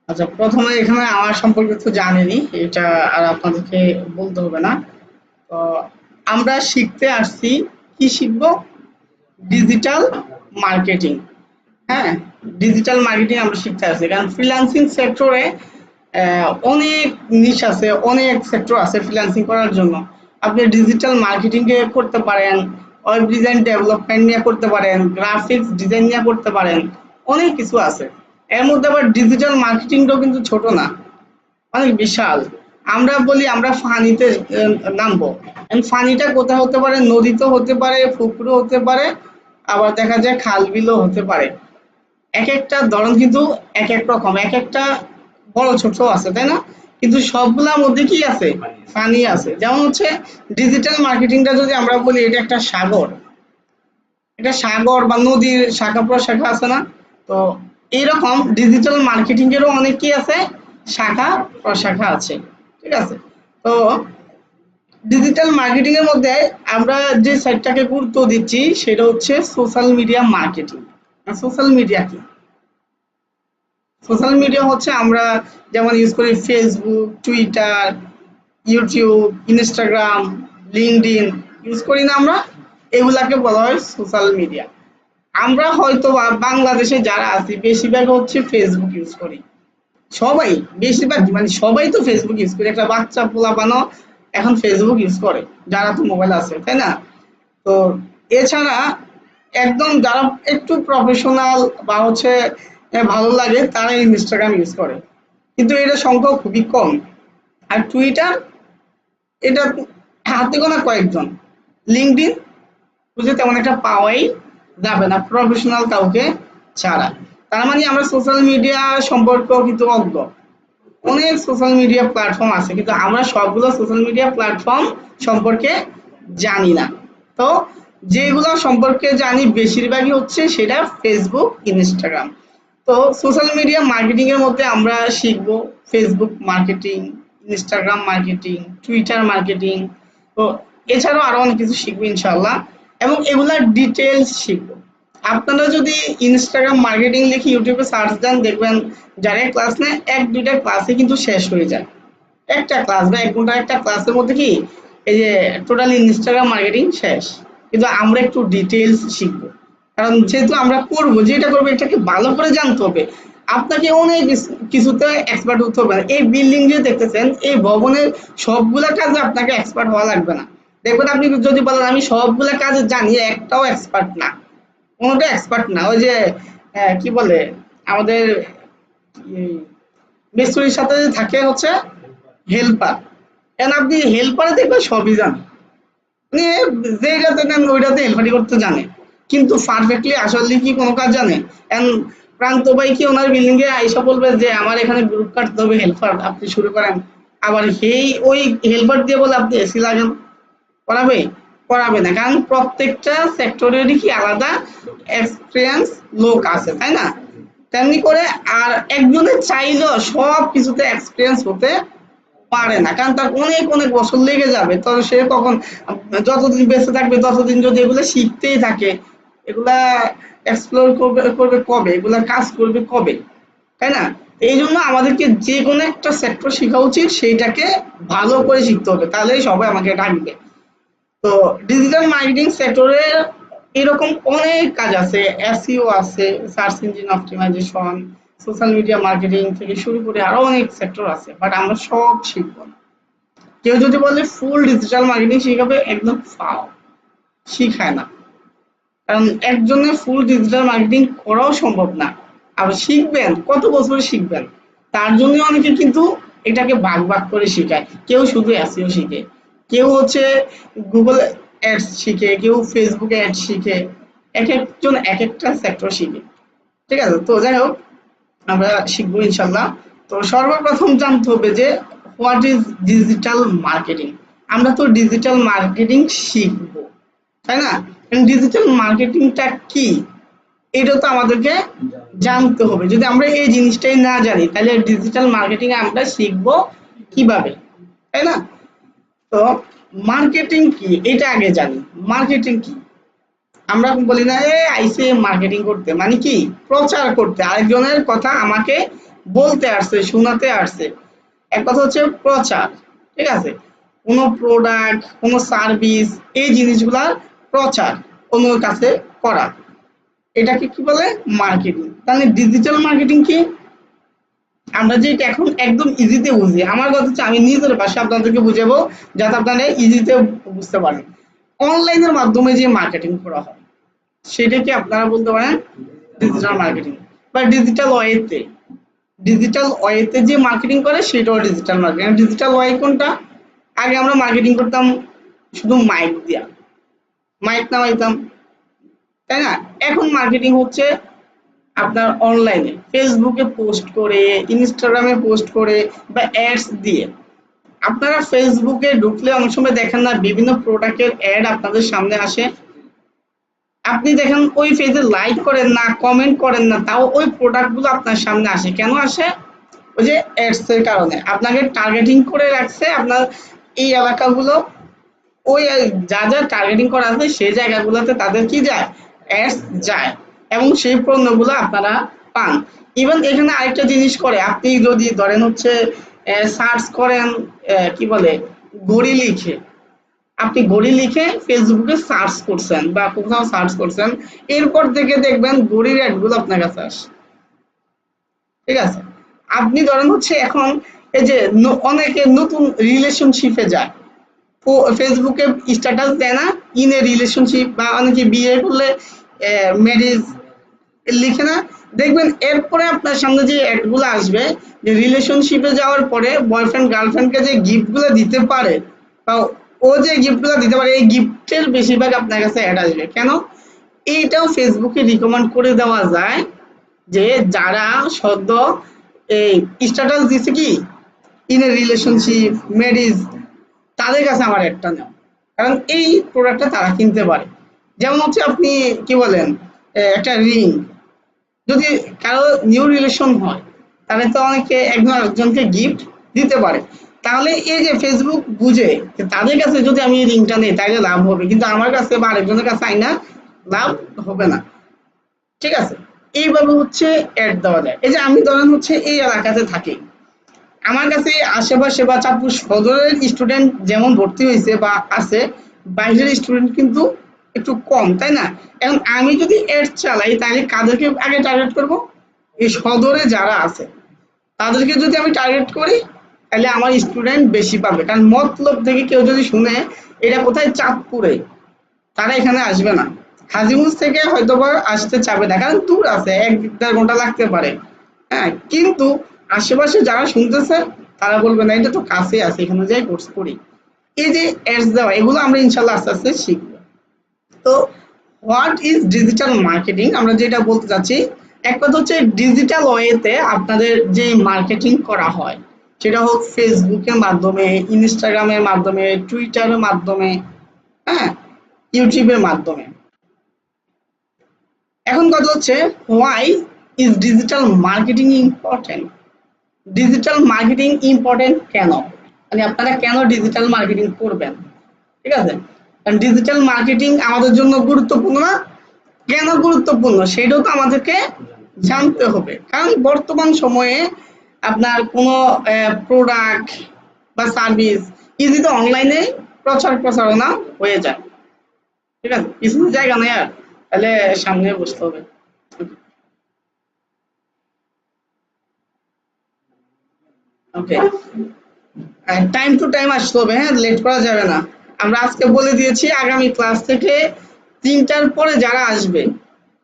আচ্ছা, প্রথমে এখানে আমার সম্পর্কে তো জানেনই, এটা আর আপনাদেরকে বলতে হবে না। তো আমরা শিখতে আসছি, কি শিখবো? Digital marketing. হ্যাঁ, ডিজিটাল মার্কেটিং আমরা শিখতে আসছি, কারণ ফ্রিল্যান্সিং সেক্টরে অনেক নিশ আছে, অনেক সেক্টর আছে ফ্রিল্যান্সিং করার জন্য। আপনি ডিজিটাল মার্কেটিং এ করতে পারেন, ওয়েব ডিজাইন ডেভেলপমেন্ট নিয়ে করতে পারেন, গ্রাফিক্স ডিজাইন নিয়ে করতে পারেন, অনেক কিছু আছে। এর মধ্যে আবার ডিজিটাল মার্কেটিংটাও কিন্তু ছোট না, অনেক বিশাল। আমরা বলি আমরা ফানিতে নামবো। ফানিটা কোথায় হতে পারে? নদীতে হতে পারে, পুকুরও হতে পারে, আবার দেখা যায় খাল বিলও হতে পারে। এক একটা ধরন কিন্তু এক এক রকম, এক একটা বড় ছোট আছে, তাই না? কিন্তু সবগুলোর মধ্যে কি আছে? ফানি আছে। যেমন হচ্ছে ডিজিটাল মার্কেটিংটা যদি আমরা বলি, এটা একটা সাগর, এটা সাগর বা নদীর শাখা প্রশাখা আছে না? তো এইরকম ডিজিটাল মার্কেটিং এরও অনেক কি আছে, শাখা প্রশাখা আছে। ঠিক আছে? তো ডিজিটাল মার্কেটিং এর মধ্যে আমরা যে সাইটটাকে গুরুত্ব দিচ্ছি সেটা হচ্ছে social media marketing. Social media কি? সোশ্যাল মিডিয়া হচ্ছে আমরা যেমন ইউজ করি Facebook, Twitter, YouTube, Instagram, LinkedIn use করি না আমরা? এগুলাকে বলা হয় সোশ্যাল মিডিয়া। আমরা হয়তো বা বাংলাদেশে যারা আছি বেশিরভাগ হচ্ছে ফেসবুক ইউজ করি। সবাই, বেশিরভাগ মানে সবাই তো ফেসবুক ইউজ করে। একটা বাচ্চা পোলাপানও এখন ফেসবুক ইউজ করে, যারা তো মোবাইল আছে, তাই না? তো এছাড়া একদম যারা একটু প্রফেশনাল বা হচ্ছে ভালো লাগে তারা ইনস্টাগ্রাম ইউজ করে, কিন্তু এটা সংখ্যা খুবই কম। আর টুইটার, এটা হাতে গোনা কয়েকজন। লিঙ্কডইন খুঁজে তেমন একটা পাওয়াই যাবে না প্রফেশনাল কাউকে ছাড়া। তার মানে আমরা সোশ্যাল মিডিয়া সম্পর্কেও কিন্তু অজ্ঞ। অনেক সোশ্যাল মিডিয়া প্ল্যাটফর্ম আছে, কিন্তু আমরা সবগুলো সোশ্যাল মিডিয়া প্ল্যাটফর্ম সম্পর্কে জানি না। তো যেগুলো সম্পর্কে জানি বেশিরভাগই হচ্ছে সেটা ফেসবুক, ইনস্টাগ্রাম। তো সোশ্যাল মিডিয়া মার্কেটিং এর মধ্যে আমরা শিখব Facebook marketing, Instagram marketing, Twitter marketing. তো এছাড়াও আরো অনেক কিছু শিখবো ইনশাল্লাহ, এবং এগুলার ডিটেলস শিখবো। আপনারা যদি ইনস্টাগ্রাম মার্কেটিং লিখে ইউটিউবে সার্চ দেন, দেখবেন যারা ক্লাস নেয় এক দুইটা ক্লাসে কিন্তু শেষ হয়ে যায়। একটা ক্লাস বা ১ ঘন্টার একটা ক্লাসের মধ্যে কি এই যে টোটাল ইনস্টাগ্রাম মার্কেটিং শেষ। কিন্তু আমরা একটু ডিটেইলস শিখবো। কারণ যেহেতু আমরা করবো, যেটা করবো এটাকে ভালো করে জানতে হবে। আপনাকে অনেক কিছুতে এক্সপার্ট হতে হবে না। এই বিল্ডিং যে দেখতেছেন, এই ভবনের সবগুলা কাজে আপনাকে এক্সপার্ট হওয়া লাগবে না। দেখবেন আপনি যদি বলেন আমি সবগুলা কাজ জানি, একটাও এক্সপার্ট না। কোনটা এক্সপার্ট না। ওই যে কি বলে আমাদের মিস্ত্রির সাথে যে থাকে হচ্ছে হেল্পার, কেন আপনি হেল্পারে দেখবেন সবই জানে, মানে যেটাতে নেন ওইটাতে হেল্পারি করতে জানে, কিন্তু পারফেক্টলি আসলে কি কোনো কাজ জানে? এখন প্রান্ত ভাই কি ওনার বিল্ডিং এ আইসা বলবে যে আমার এখানে গ্রুপ কাটতে হবে, হেল্পার আপনি শুরু করেন, আবার সেই ওই হেল্পার দিয়ে বলে আপনি এসি লাগান, করাবে? করাবে না, কারণ প্রত্যেকটা সেক্টরেরই কি আলাদা এক্সপিরিয়েন্স লোক আছে, তাই না? তেমনি করে আর একজনের চাইলেও সব কিছুতে এক্সপিরিয়েন্স হতে পারে না, কারণ তার অনেক অনেক বছর লেগে যাবে। তো সে তখন যতদিন বেঁচে থাকবে ততদিন যদি এগুলো শিখতেই থাকে, এগুলা এক্সপ্লোর করবে করবে কবে, এগুলা কাজ করবে কবে, তাই না? এই জন্য আমাদেরকে যে কোনো একটা সেক্টর শেখা উচিত, সেইটাকে ভালো করে শিখতে হবে, তাহলেই সবাই আমাকে ডাকবে। তো ডিজিটাল মার্কেটিং সেক্টরে এরকম অনেক কাজ আছে, এসইও আছে, search engine optimization, social media marketing থেকে শুরু করে আরো অনেক সেক্টর আছে, বাট আমরা সব শিখবো না। কেউ যদি বলে ফুল ডিজিটাল মার্কেটিং শিখাবে, একদম ফাও, শিখায় না। কারণ একজনের ফুল ডিজিটাল মার্কেটিং করাও সম্ভব না। আর শিখবেন কত বছরে শিখবেন? তার জন্য অনেকে কিন্তু এটাকে ভাগ ভাগ করে শিখায়। কেউ শুধু এসইও শিখে, কেউ হচ্ছে গুগল অ্যাডস শিখে, কেউ ফেসবুকে অ্যাড শিখে, এক একজন এক একটা সেক্টর শিখে। ঠিক আছে? তো যাই হোক, আমরা শিখবো ইনশাল্লাহ। তো সর্বপ্রথম জানতে হবে যে হোয়াট ইজ ডিজিটাল মার্কেটিং। আমরা তো ডিজিটাল মার্কেটিং শিখবো, তাই না? ডিজিটাল মার্কেটিংটা কি, এটা তো আমাদেরকে জানতে হবে। যদি আমরা এই জিনিসটাই না জানি, তাহলে ডিজিটাল মার্কেটিং আমরা শিখবো কিভাবে, তাই না? তো মার্কেটিং কি এটা আগে জানি। মার্কেটিং কি? আমরা বলি না এ আইসে মার্কেটিং করতে, মানে কি? প্রচার করতে, আরেকজনের কথা আমাকে বলতে আসছে, শোনাতে আসছে। এক কথা হচ্ছে প্রচার, ঠিক আছে? কোনো প্রোডাক্ট, কোনো সার্ভিস, এই জিনিসগুলার প্রচার অন্যের কাছে করা, এটাকে কি বলে? মার্কেটিং। তাহলে ডিজিটাল মার্কেটিং কি? আমরা যে এটা এখন একদম ইজিতে বুঝি, আমার কথা হচ্ছে আমি নিজের ভাষা আপনাদেরকে বুঝাবো যাতে আপনারা ইজিতে বুঝতে পারেন। অনলাইনের মাধ্যমে যে মার্কেটিং করা হয় সেটাকে আপনারা বলতে পারেন ডিজিটাল মার্কেটিং, বা ডিজিটাল ওয়েতে, ডিজিটাল ওয়েতে যে মার্কেটিং করে সেটাও ডিজিটাল মার্কেটিং। ডিজিটাল ওয়ে কোনটা? আগে আমরা মার্কেটিং করতাম শুধু মাইক দিয়া, মাইক নামাইতাম, তাই না? এখন মার্কেটিং হচ্ছে আপনার অনলাইনে ফেসবুকে পোস্ট করে, ইনস্টাগ্রামে পোস্ট করে, বা অ্যাডস দিয়ে। আপনারা ফেসবুকে ঢুকলে অনেক সময় দেখেন না বিভিন্ন প্রোডাক্টের অ্যাড আপনাদের সামনে আসে, আপনি দেখেন ওই পেজে লাইক করেন না, কমেন্ট করেন না, তাও ওই প্রোডাক্ট গুলো আপনার সামনে আসে। কেন আসে? ওই যে অ্যাডস এর কারণে আপনাকে টার্গেটিং করে রাখছে। আপনার এই এলাকাগুলো, ওই যা যা টার্গেটিং করা আছে সেই জায়গাগুলোতে তাদের কি যায়? অ্যাডস যায়, এবং সেই পণ্যগুলো আপনারা পান। ইভেন এখানে আরেকটা জিনিস করে, আপনি যদি ধরেন হচ্ছে সার্চ করেন, কি বলে, ঘড়ি লিখে, আপনি ঘড়ি লিখে ফেসবুকে সার্চ করছেন বা কোথাও সার্চ করছেন, এরপর থেকে দেখবেন ঘড়ির অ্যাড গুলো আপনার কাছে আসে, ঠিক আছে? আপনি ধরেন হচ্ছে এখন এই যে অনেকে নতুন রিলেশনশিপে যায়, ফেসবুকে স্ট্যাটাস দেয় না, ইন এ রিলেশনশিপ, বা অনেকে বিয়ে করলে ম্যারেজ লিখে না, দেখবেন এরপরে আপনার সামনে যে অ্যাড গুলো আসবে, যে রিলেশনশিপে যাওয়ার পরে বয়ফ্রেন্ড গার্লফ্রেন্ডকে যে গিফট গুলো দিতে পারে, বা ও যে গিফট গুলো দিতে পারে, এই গিফটের বেশিরভাগ আপনার কাছে অ্যাড আসবে। কেন? এইটাও ফেসবুকে রিকমেন্ড করে দেওয়া যায় যে যারা সদ্য এই স্ট্যাটাস দিছে কি ইন এ রিলেশনশিপ, ম্যারেজ, তাদের কাছে আমার একটা নেও, কারণ এই প্রোডাক্টটা তারা কিনতে পারে। যেমন হচ্ছে আপনি কি বলেন, একটা রিং যদি কারো নিউ রিলেশন হয়, তাহলে তো অনেকে একজন আরেকজনকে গিফট দিতে পারে। তাহলে এই যে ফেসবুক বুঝে যে তাদের কাছে যদি আমি এই রিংটা নেই তাহলে লাভ হবে, কিন্তু আমার কাছে বা আরেকজনের কাছে আইনা লাভ হবে না, ঠিক আছে? এইভাবে হচ্ছে অ্যাড দেওয়া যায়। এই যে আমি ধরেন হচ্ছে এই এলাকাতে থাকি, আমার কাছে আশেপাশে বা চাঁদপুর সদরের স্টুডেন্ট যেমন ভর্তি হয়েছে বা আছে, বাইরের স্টুডেন্ট কিন্তু একটু কম, তাই না? এখন আমি যদি এড চালাই তাহলে কাদেরকে আগে টার্গেট করব? এই সদরে যারা আছে তাদেরকে যদি আমি টার্গেট করি তাহলে আমার স্টুডেন্ট বেশি পাবে, কারণ মতলব থেকে কেউ যদি শুনে এটা কোথায় চাঁদপুরে, তারা এখানে আসবে না। হাজীগঞ্জ থেকে হয়তোবা আসতে চাবে না, কারণ দূর আছে, 1-1.5 ঘন্টা লাগতে পারে। হ্যাঁ, কিন্তু আশেপাশে যারা শুনতেছে তারা বলবে না এটা তো কাছে আছে, এখানে যাই কোর্স করি। এই যে অ্যাডস দেওয়া, এগুলো আমরা ইনশাল্লাহ আস্তে আস্তে শিখবো। তো হোয়াট ইজ ডিজিটাল মার্কেটিং, আমরা যেটা বলতে চাচ্ছি, এক কথা হচ্ছে ডিজিটাল ওয়েতে আপনাদের যে মার্কেটিং করা হয়, সেটা হোক ফেসবুকের মাধ্যমে, ইনস্টাগ্রামের মাধ্যমে, টুইটারের মাধ্যমে, হ্যাঁ, ইউটিউবের মাধ্যমে। এখন কথা হচ্ছে why is digital marketing important. Digital marketing important কেন, মানে আপনারা কেন ডিজিটাল মার্কেটিং করবেন, ঠিক আছে? কারণ ডিজিটাল মার্কেটিং আমাদের জন্য গুরুত্বপূর্ণ না? কেন গুরুত্বপূর্ণ সেটাও তো আমাদেরকে জানতে হবে, কারণ বর্তমান সময়ে আপনার কোনো প্রোডাক্ট বা সার্ভিস ইজিতে অনলাইনে প্রচার প্রচারণা হয়ে যায়, ঠিক আছে? কিছু জায়গা নেই আর, তাহলে সামনে বসতে হবে। ওকে, টাইম টু টাইম আসতে হবে, হ্যাঁ, লেট করা যাবে না। আমরা আজকে বলে দিয়েছি আগামী ক্লাস থেকে 3টার পরে যারা আসবে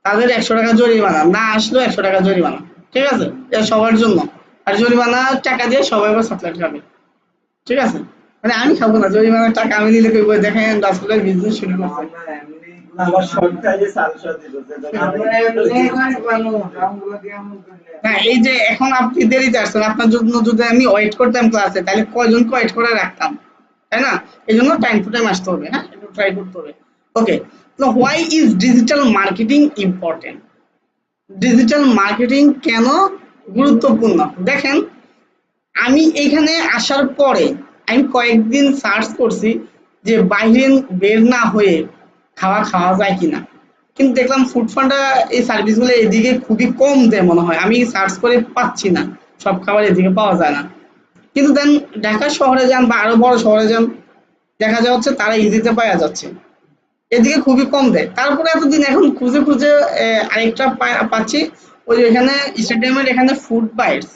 তাদের 100 টাকা জরিমানা, না আসলেও 100 টাকা জরিমানা, ঠিক আছে? এটা সবার জন্য। আর জরিমানা টাকা দিয়ে সবাই আবার চকলেট খাবে, ঠিক আছে? মানে আমি খাবো না, জরিমানার টাকা আমি নিলে কইবো দেখেন রাসূলের বিজনেস শুরু করছে। আমার সরকার যে সালসা দিতেছে হ্যাঁ, এই যে এখন আপনি দেরিতে আসছেন, আপনার জন্য যদি আমি ওয়েট করতাম ক্লাসে তাহলে কয়জনকে ওয়েট করে রাখতাম, তাই না? এই জন্য টাইম টু টাইম আসতে হবে, হ্যাঁ, একটু ট্রাই করতে হবে। ওকে, তো why is digital marketing important? Digital marketing কেন গুরুত্বপূর্ণ? দেখেন, আমি এইখানে আসার পরে আমি কয়েকদিন সার্চ করছি যে বাইরে বের না হয়ে খাওয়া খাওয়া যায় কিনা, কিন্তু দেখলাম ফুড পান্ডা এই সার্ভিসগুলো এদিকে খুবই কম দেয় মনে হয়, আমি সার্চ করে পাচ্ছি না। সব খাবার এদিকে পাওয়া যায় না। কিন্তু দেন ঢাকা শহরে যান বা আরো বড় শহরে যান, দেখা যাচ্ছে তারা ইজিতে পাওয়া যাচ্ছে, এদিকে খুবই কম দেয়। তারপরে এতদিন এখন খুঁজে খুঁজে আরেকটা পাচ্ছি, ওই যে এখানে স্টেডিয়ামের এখানে ফুড বাইটস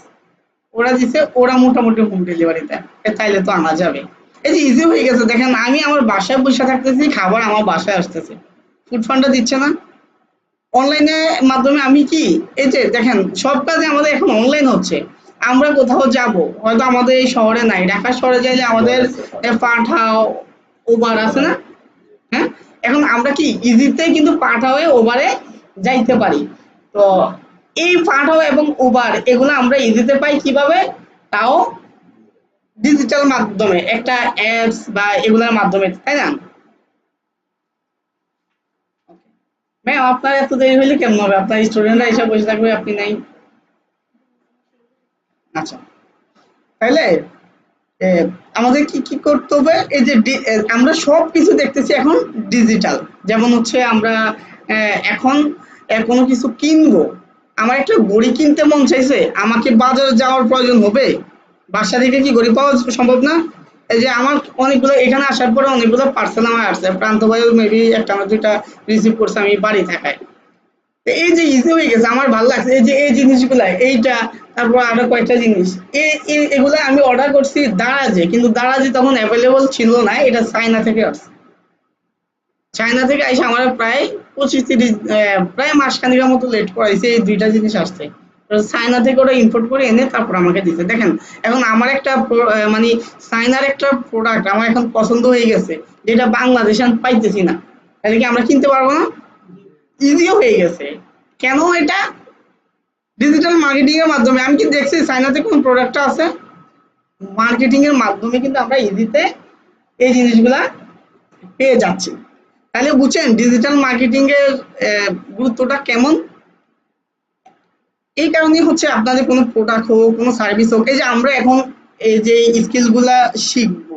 ওরা দিছে, ওরা মোটামুটি হোম ডেলিভারি দেয়, তাইলে তো আনা যাবে। এই যে ইজি হয়ে গেছে, দেখেন আমি আমার বাসায় বসে থাকতেছি, খাবার আমার বাসায় আসতেছে, ফুড ফান্ডটা দিচ্ছে না। অনলাইনে মাধ্যমে আমি কি, এই যে দেখেন সব কাজে আমাদের এখন অনলাইন হচ্ছে। আমরা কোথাও যাব, হয়তো আমাদের এই শহরে নাই, ঢাকা শহরে যাইলে আমাদের পাঠাও, উবার আছে না? হ্যাঁ, এখন আমরা কি ইজিতে কিন্তু পাঠাও ওভারে যাইতে পারি। তো এই পাঠাও এবং উবার এগুলো আমরা ইজিতে পাই কিভাবে? তাও ডিজিটাল মাধ্যমে, একটা অ্যাপস বা এগুলোর মাধ্যমে, তাই না? ম্যাম আপনার এত দেরি হইলে কেমন হবে? আপনার স্টুডেন্টরা এসে বসে থাকবে, আপনি নাই। আচ্ছা, তাইলে এ, আমাদের কি কি করতে হবে? এই যে আমরা সবকিছু দেখতেছি এখন ডিজিটাল। যেমন হচ্ছে আমরা এখন কোনো কিছু কিনবো, আমার একটা ঘড়ি কিনতে মন চাইছে, আমাকে বাজারে যাওয়ার প্রয়োজন হবে? বাসা থেকে কি ঘড়ি পাওয়া সম্ভব না? এই যে আমার অনেকগুলো এখানে আসার পরে অনেকগুলো পার্সেল আমার আসছে, প্রান্ত ভাই মেবি একটা না দুইটা রিসিভ করছে আমি বাড়ি থাকায়। তো এই যে ইজি হয়ে গেছে, আমার ভালো লাগছে এই যে এই জিনিসগুলা, এইটা, তারপর আরো কয়েকটা জিনিস, এগুলা আমি অর্ডার করছি দারাজে, কিন্তু দারাজে তখন অ্যাভেলেবল ছিল না, এটা চায়না থেকে আসছে। চায়না থেকে এসে আমার প্রায় 25-30 প্রায় মাসখানেকের মতো লেট করাইছে এই দুইটা জিনিস আসতে। চায়না থেকে ওরা ইম্পোর্ট করে এনে তারপর আমাকে দিছে। দেখেন এখন আমার একটা মানে চায়নার একটা প্রোডাক্ট আমার এখন পছন্দ হয়ে গেছে, যেটা বাংলাদেশে আমি পাইতেছি না, তাহলে কি আমরা কিনতে পারবো না? ইজিও হয়ে গেছে। কেন এটা? ডিজিটাল মার্কেটিং এর মাধ্যমে। আমি কি দেখছি চায়নাতে কোন প্রোডাক্টটা আছে, মার্কেটিং এর মাধ্যমে কিন্তু আমরা ইজিতে এই জিনিসগুলা পেয়ে যাচ্ছি। তাহলে বুঝছেন ডিজিটাল মার্কেটিং এর গুরুত্বটা কেমন? এই কারণেই হচ্ছে আপনাদের কোনো প্রোডাক্ট হোক, কোনো সার্ভিস হোক, এই যে আমরা এখন এই যে স্কিল গুলা শিখবো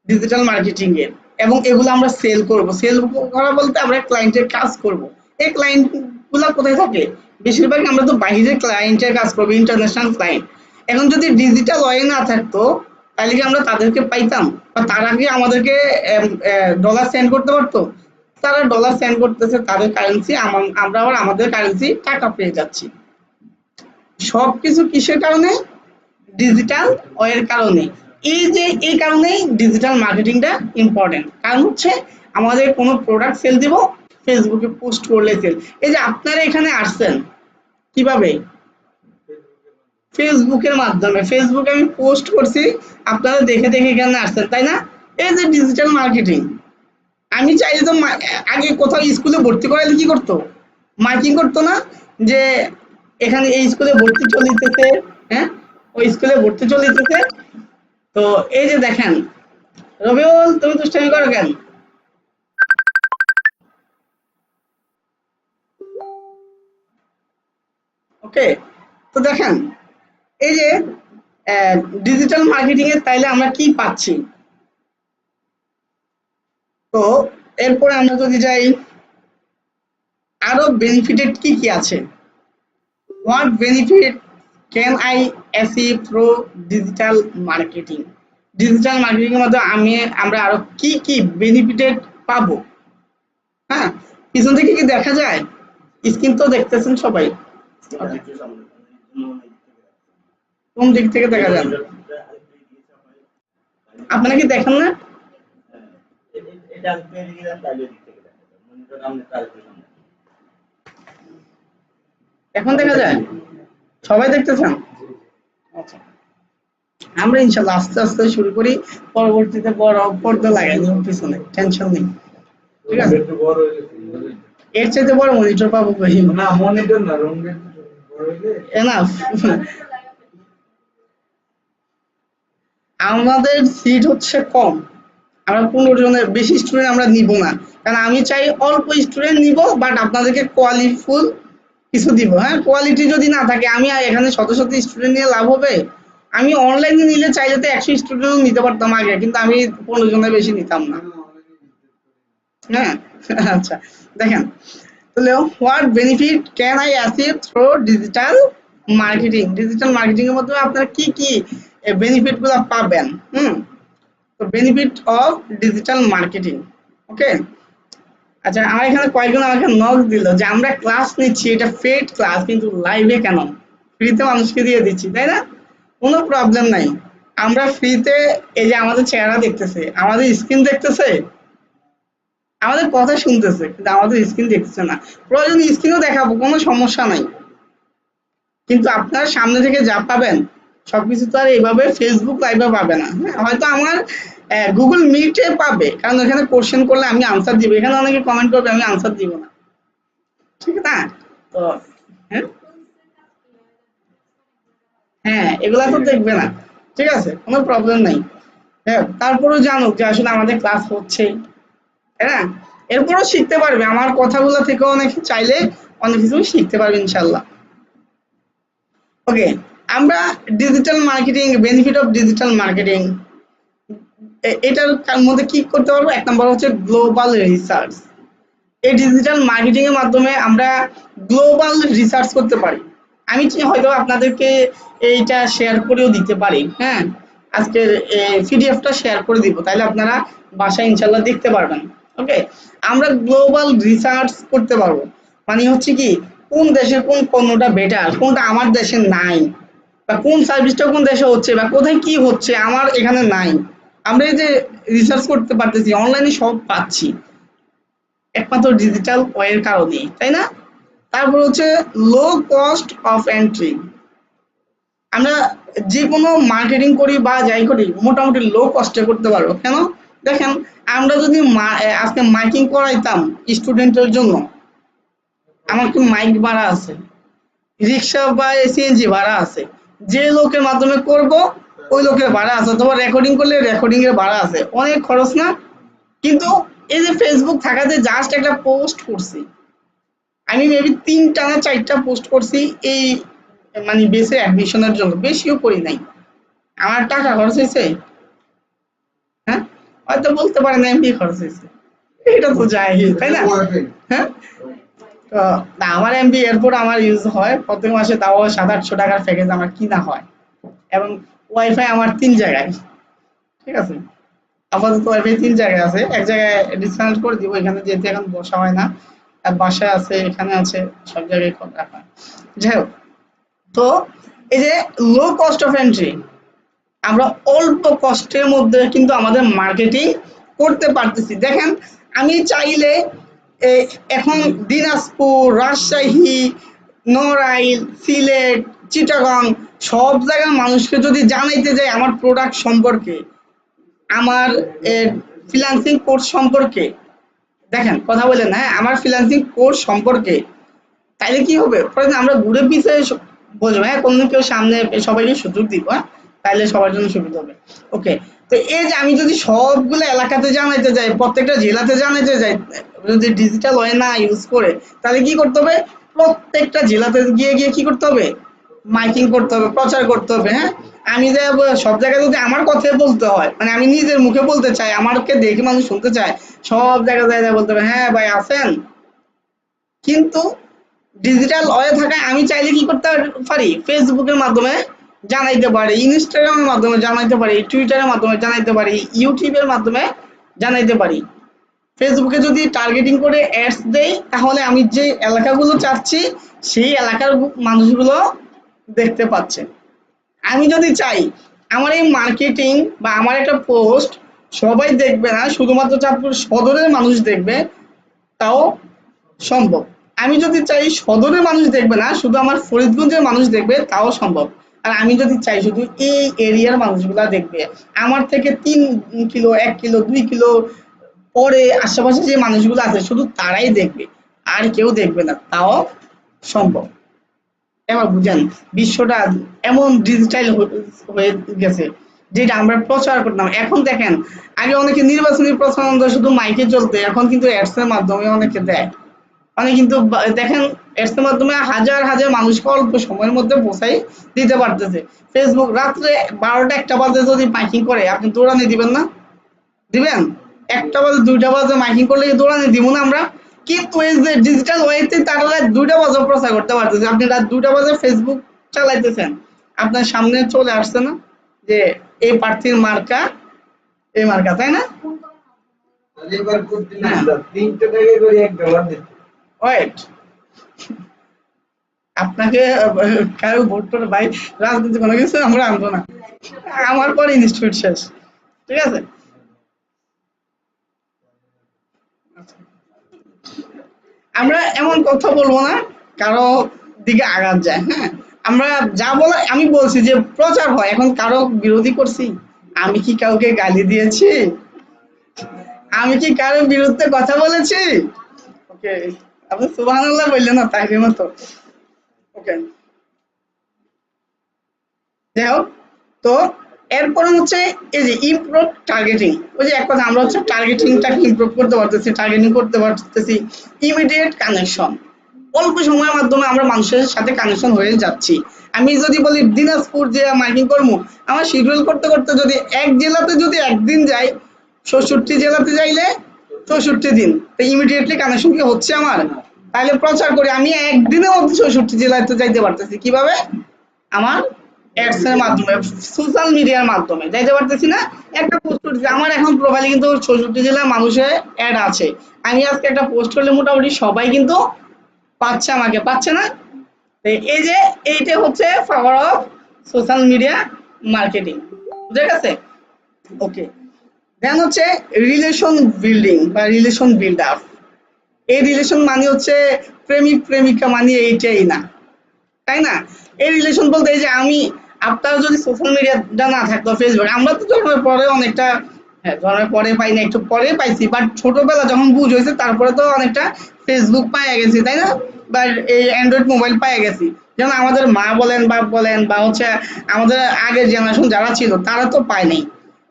ডিজিটাল মার্কেটিং এর, এবং এগুলো আমরা সেল করব। সেল করা বলতে আমরা ক্লায়েন্টের কাজ করব। এই ক্লায়েন্ট গুলা কোথায় থাকে? বেশিরভাগ আমরা তো বাইরের ক্লায়েন্টের কাজ করবো, ইন্টারন্যাশনাল ক্লায়েন্ট। এখন যদি ডিজিটাল ওয়ে না থাকতো, তাহলে কি আমরা তাদেরকে পাইতাম? বা তারা কি আমাদেরকে ডলার সেন্ড করতে পারতো? তারা ডলার সেন্ড করতেছে তাদের কারেন্সি, আমরা আবার আমাদের কারেন্সি টাকা পেয়ে যাচ্ছি। সবকিছু কিসের কারণে? ডিজিটাল ওয়ের কারণে। এই যে এই কারণেই ডিজিটাল মার্কেটিংটা ইম্পর্টেন্ট। কারণ হচ্ছে আমাদের কোনো প্রোডাক্ট সেল দিব, ফেসবুকে পোস্ট করলে সেল। এই যে আপনারা এখানে আসছেন কিভাবে? ফেসবুকের মাধ্যমে। ফেসবুকে আমি পোস্ট করছি, আপনারা দেখে দেখে এখানে আসছেন, তাই না? এই যে ডিজিটাল মার্কেটিং। আমি চাইলে তো আগে কোথাও স্কুলে ভর্তি করাইলে কি করতো? মার্কিং করতো না, যে এখানে এই স্কুলে ভর্তি চলিতেছে, হ্যাঁ, ওই স্কুলে ভর্তি চলিতেছে। তো এই যে দেখেন, রবিউল তুমি দুষ্টামি করো কেন? ওকে, তো দেখেন এই যে ডিজিটাল মার্কেটিং এর তাইলে আমরা কি পাচ্ছি? তো এরপরে আমরা যদি যাই, আরো বেনিফিটেড কি কি আছে? What benefit can I achieve through digital marketing? Digital marketing এর মাধ্যমে আমরা আরো কি কি বেনিফিটেড পাবো? হ্যাঁ, পিছন থেকে কি দেখা যায়? স্ক্রিন তো দেখতেছেন সবাই, কোন দিক থেকে দেখা যায়? আপনারা কি দেখেন না? এখন দেখা যায়? সবাই দেখতেছেন? আচ্ছা, আমরা ইনশাল্লাহ আস্তে আস্তে শুরু করি, পরবর্তীতে বড় পর্দা লাগাই দেবো পিছনে, টেনশন নেই। ঠিক আছে, এর চাইতে বড় মনিটর পাবো কই? না মনিটর না, রঙের বড় হইলে এনাফ। আমাদের সিট হচ্ছে কম, আমরা 15 জনের বেশি স্টুডেন্ট আমরা নিব না, কারণ আমি চাই অল্প স্টুডেন্ট নিব, বাট আপনাদেরকে কোয়ালিটিফুল কিছু দিব। হ্যাঁ, কোয়ালিটি যদি না থাকে আমি এখানে শত শত স্টুডেন্ট নিয়ে লাভ হবে? আমি অনলাইনে নিলে চাইলে তো 100 স্টুডেন্টও নিতে পারতাম আগে, কিন্তু আমি 15 জনের বেশি নিতাম না। হ্যাঁ, আচ্ছা, দেখেন তাহলে what benefit can I achieve through digital marketing, digital marketing এর মাধ্যমে আপনারা কি কি বেনিফিট গুলো পাবেন। তো বেনিফিট অফ ডিজিটাল মার্কেটিং। ওকে, আচ্ছা আমার এখানে কয়েকজন আমাকে নক দিল যে আমরা ক্লাস নিচ্ছি, এটা পেড ক্লাস, কিন্তু লাইভে কেন? ফ্রিতে মানুষকে দিয়ে দিচ্ছি, তাই না? কোনো প্রবলেম নাই, আমরা ফ্রিতে এই যে আমাদের চেহারা দেখতেছে, আমাদের স্ক্রিন দেখতেছে, আমাদের কথা শুনতেছে, কিন্তু আমাদের স্ক্রিন দেখতেছে না। প্রয়োজন স্ক্রিনও দেখাবো, কোনো সমস্যা নাই, কিন্তু আপনারা সামনে থেকে যা পাবেন সবকিছু তো আর এইভাবে ফেসবুক লাইভে পাবে না। হ্যাঁ, হয়তো আমার গুগল মিটে পাবে, কারণ এখানে কোশ্চেন করলে আমি আনসার দিব, এখানে অনেকে কমেন্ট করবে, আমি আনসার দিব না, ঠিক না? তো হ্যাঁ হ্যাঁ, এগুলা তো দেখবে না, ঠিক আছে, কোনো প্রবলেম নাই। হ্যাঁ, তারপরেও জানুক যে আসলে আমাদের ক্লাস হচ্ছে, তাই না? এরপরও শিখতে পারবে, আমার কথাগুলো থেকে অনেক চাইলে অনেক কিছু শিখতে পারবে ইনশাল্লাহ। ওকে, আমরা digital marketing, benefit of digital marketing, এটার মধ্যে কি করতে পারবো? এক নম্বর হচ্ছে গ্লোবাল রিসার্চ। এই ডিজিটাল মার্কেটিং এর মাধ্যমে আমরা গ্লোবাল রিসার্চ করতে পারি। আমি হয়তো আপনাদেরকে এইটা শেয়ার করেও দিতে পারি, হ্যাঁ, আজকের পিডিএফটা শেয়ার করে দিব, তাহলে আপনারা বাসায় ইনশাল্লাহ দেখতে পারবেন। ওকে, আমরা গ্লোবাল রিসার্চ করতে পারবো, মানে হচ্ছে কি কোন দেশের কোন পণ্যটা বেটার, কোনটা আমার দেশে নাই, বা কোন সার্ভিসটা কোন দেশে হচ্ছে, বা কোথায় কি হচ্ছে আমার এখানে নাই, আমরা এই যে রিসার্চ করতে পারতেছি, অনলাইনে সব পাচ্ছি একমাত্র ডিজিটাল ওয়ের কারণেই, তাই না? তারপর হচ্ছে লো কস্ট অফ এন্ট্রি। আমরা যে কোনো মার্কেটিং করি বা যাই করি মোটামুটি লো কস্টে করতে পারবো। কেন? দেখেন, আমরা যদি আজকে মাইকিং করাইতাম স্টুডেন্টের জন্য, আমার কি মাইক ভাড়া আছে, রিক্সা বা সিএনজি ভাড়া আছে, যে লোকের মাধ্যমে করব ওই লোকের ভাড়া আছে, অথবা রেকর্ডিং করলে রেকর্ডিং এর ভাড়া আছে, অনেক খরচ না? কিন্তু এই যে ফেসবুক থাকাতে জাস্ট একটা পোস্ট করছি, আমি মেবি ৩টা না ৪টা পোস্ট করছি এই মানে বেসে অ্যাডমিশনের জন্য, বেশিও করি নাই, আমার টাকা খরচ হয়েছে, হ্যাঁ, হয়তো বলতে পারেন এমবি খরচ হয়েছে, এটা তো যায়, তাই না? হ্যাঁ, তো না, আমার এমবি এরপর আমার ইউজ হয় প্রত্যেক মাসে, তাও ৭০০-৮০০ টাকার প্যাকেজ আমার কিনা হয়, এবং ওয়াইফাই আমার ৩ জায়গায়, ঠিক আছে, আপাতত ওয়াইফাই ৩ জায়গায় আছে, এক জায়গায় ডিসকানেক্ট করে দিব, এখানে যেহেতু এখন বসা হয় না, আর বাসায় আছে, এখানে আছে, সব জায়গায় রাখা হয়। যাই হোক, তো এই যে লো কস্ট অফ এন্ট্রি, আমরা অল্প কষ্টের মধ্যে কিন্তু আমাদের মার্কেটিং করতে পারতেছি। দেখেন, আমি চাইলে এখন দিনাজপুর, রাজশাহী, নড়াইল, সিলেট, চিটাগং সব জায়গার মানুষকে যদি জানাইতে যাই আমার প্রোডাক্ট সম্পর্কে, আমার ফ্রিল্যান্সিং কোর্স সম্পর্কে, দেখেন কথা বলেন, হ্যাঁ, আমার ফ্রিল্যান্সিং কোর্স সম্পর্কে, তাইলে কি হবে? পরে আমরা ঘুরে পিছিয়ে বলবো, হ্যাঁ, কোনো কেউ সামনে সবাইকে সুযোগ দিব, হ্যাঁ, তাইলে সবার জন্য সুবিধা হবে। ওকে, তো এই যে আমি যদি সবগুলো এলাকাতে জানাইতে যাই, প্রত্যেকটা জেলাতে জানাইতে যাই, যদি ডিজিটাল ওয়ে না ইউজ করে, তাহলে কি করতে হবে? প্রত্যেকটা জেলাতে গিয়ে গিয়ে কি করতে হবে? মাইকিং করতে হবে, প্রচার করতে হবে। হ্যাঁ, আমি যে সব জায়গায় যদি আমার কথাই বলতে হয়, মানে আমি নিজের মুখে বলতে চাই, আমাকে দেখে মানুষ শুনতে চায়, সব জায়গায় জায়গায় বলতে হবে, হ্যাঁ ভাই আছেন, কিন্তু ডিজিটাল ওয়ে থাকায় আমি চাইলে কি করতে পারি? ফেসবুকের মাধ্যমে জানাইতে পারি, ইনস্টাগ্রামের মাধ্যমে জানাইতে পারি, টুইটারের মাধ্যমে জানাইতে পারি, ইউটিউবের মাধ্যমে জানাইতে পারি। ফেসবুকে যদি টার্গেটিং করে অ্যাডস দেই, তাহলে আমি যে এলাকাগুলো চাচ্ছি সেই এলাকার মানুষগুলো দেখতে পাচ্ছে। আমি যদি চাই আমার এই মার্কেটিং বা আমার একটা পোস্ট সবাই দেখবে না, শুধুমাত্র চাঁদপুর সদরের মানুষ দেখবে, তাও সম্ভব। আমি যদি চাই সদরের মানুষ দেখবে না, শুধু আমার ফরিদগঞ্জের মানুষ দেখবে, তাও সম্ভব। আর আমি যদি চাই শুধু এই এরিয়ার মানুষগুলা দেখবে, আমার থেকে 3 কিলো, 1 কিলো, 2 কিলো পরে আশেপাশে যে মানুষগুলো আছে শুধু তারাই দেখবে, আর কেউ দেখবে না, তাও সম্ভব। এবার বুঝেন, বিশ্বটা এমন ডিজিটাল হয়ে গেছে, যেটা আমরা প্রচার করতাম। এখন দেখেন, আগে অনেকে নির্বাচনী প্রচারণা শুধু মাইকে চলতে, এখন কিন্তু অ্যাডস এর মাধ্যমে অনেকে দেয়, মানে কিন্তু দেখেন এর মাধ্যমে হাজার হাজার মানুষকে অল্প সময়ের মধ্যে পৌঁছাই দিতে পারতেছে। ফেসবুক রাত্রে 12টা 1টা বাজে যদি মাইকিং করে, আপনি দৌড়ানি দিবেন না? দিবেন? 1টা বাজে 2টা বাজে মাইকিং করলে দৌড়ানি দিব না আমরা? কিন্তু এই যে ডিজিটাল ওয়েতে তারা রাত 2টা বাজে প্রচার করতে পারতেছে, আপনি রাত 2টা বাজে ফেসবুক চালাইতেছেন, আপনার সামনে চলে আসছে না যে এই প্রার্থীর মার্কা এই মার্কা, তাই না? তাহলে এবার করতে না হ্যাঁ। 3 টাকা করে $1 দিতে। ওয়েট, আপনাকে কারো ভোট করে ভাই, রাজনীতি কোনো কিছু আমরা আনবো না, আমার পরে ইনস্টিটিউট শেষ, ঠিক আছে? আমরা এমন কথা বলবো না কারো দিকে আঘাত যায়, হ্যাঁ? আমরা যা বলে আমি বলছি যে প্রচার হয়, এখন কারো বিরোধী করছি? আমি কি কাউকে গালি দিয়েছি? আমি কি কারো বিরুদ্ধে কথা বলেছি? ওকে, আপনি সুবহানাল্লাহ বললেন না তাইলে মতো। ওকে, যাই হোক, তো এরপরে হচ্ছে এই যে ইমপ্রুভ টার্গেটিং, ওই যে এক কথা আমরা হচ্ছে টার্গেটিংটাকে ইমপ্রুভ করতে পারতেছি, টার্গেটিং করতে পারতেছি, ইমিডিয়েট কানেকশন, অল্প সময়ের মাধ্যমে আমরা মানুষের সাথে কানেকশন হয়ে যাচ্ছি। আমি যদি বলি দিনাজপুর যে মার্কিং করবো, আমার শিডিউল করতে করতে যদি এক জেলাতে যদি একদিন যাই, ৬৪ জেলাতে যাইলে ৬৪ দিন, তো ইমিডিয়েটলি কানেকশন কি হচ্ছে আমার? তাহলে প্রচার করি, আমি একদিনের মধ্যে ৬৪ জেলায় তো যাইতে পারতেছি, কিভাবে? আমার অ্যাডস এর মাধ্যমে, সোশ্যাল মিডিয়ার মাধ্যমে যাইতে পারতেছি না? একটা পোস্ট করতেছি, আমার এখন প্রোফাইলে কিন্তু ৬৪ জেলার মানুষের অ্যাড আছে, আমি আজকে একটা পোস্ট করলে মোটামুটি সবাই কিন্তু পাচ্ছে, আমাকে পাচ্ছে না? তো এই যে এইটা হচ্ছে power of social media marketing, বুঝে গেছে? ওকে, দেন হচ্ছে রিলেশন বিল্ডিং বা রিলেশন বিল্ড আপ। এই রিলেশন মানে হচ্ছে প্রেমিক প্রেমিকা মানে এইটাই না, তাই না? এই রিলেশন বলতে এই যে আমি, আপনারা যদি সোশ্যাল মিডিয়াটা না থাকতো, ফেসবুক, আমরা তো জন্মের পরে অনেকটা, হ্যাঁ জন্মের পরে পাই না, একটু পরে পাইছি, বাট ছোটবেলা যখন বুঝ হয়েছে তারপরে তো অনেকটা ফেসবুক পাইয়া গেছি, তাই না? বা এই অ্যান্ড্রয়েড মোবাইল পাইয়া গেছি। যেমন আমাদের মা বলেন, বাপ বলেন, বা হচ্ছে আমাদের আগের জেনারেশন যারা ছিল তারা তো পায়নি,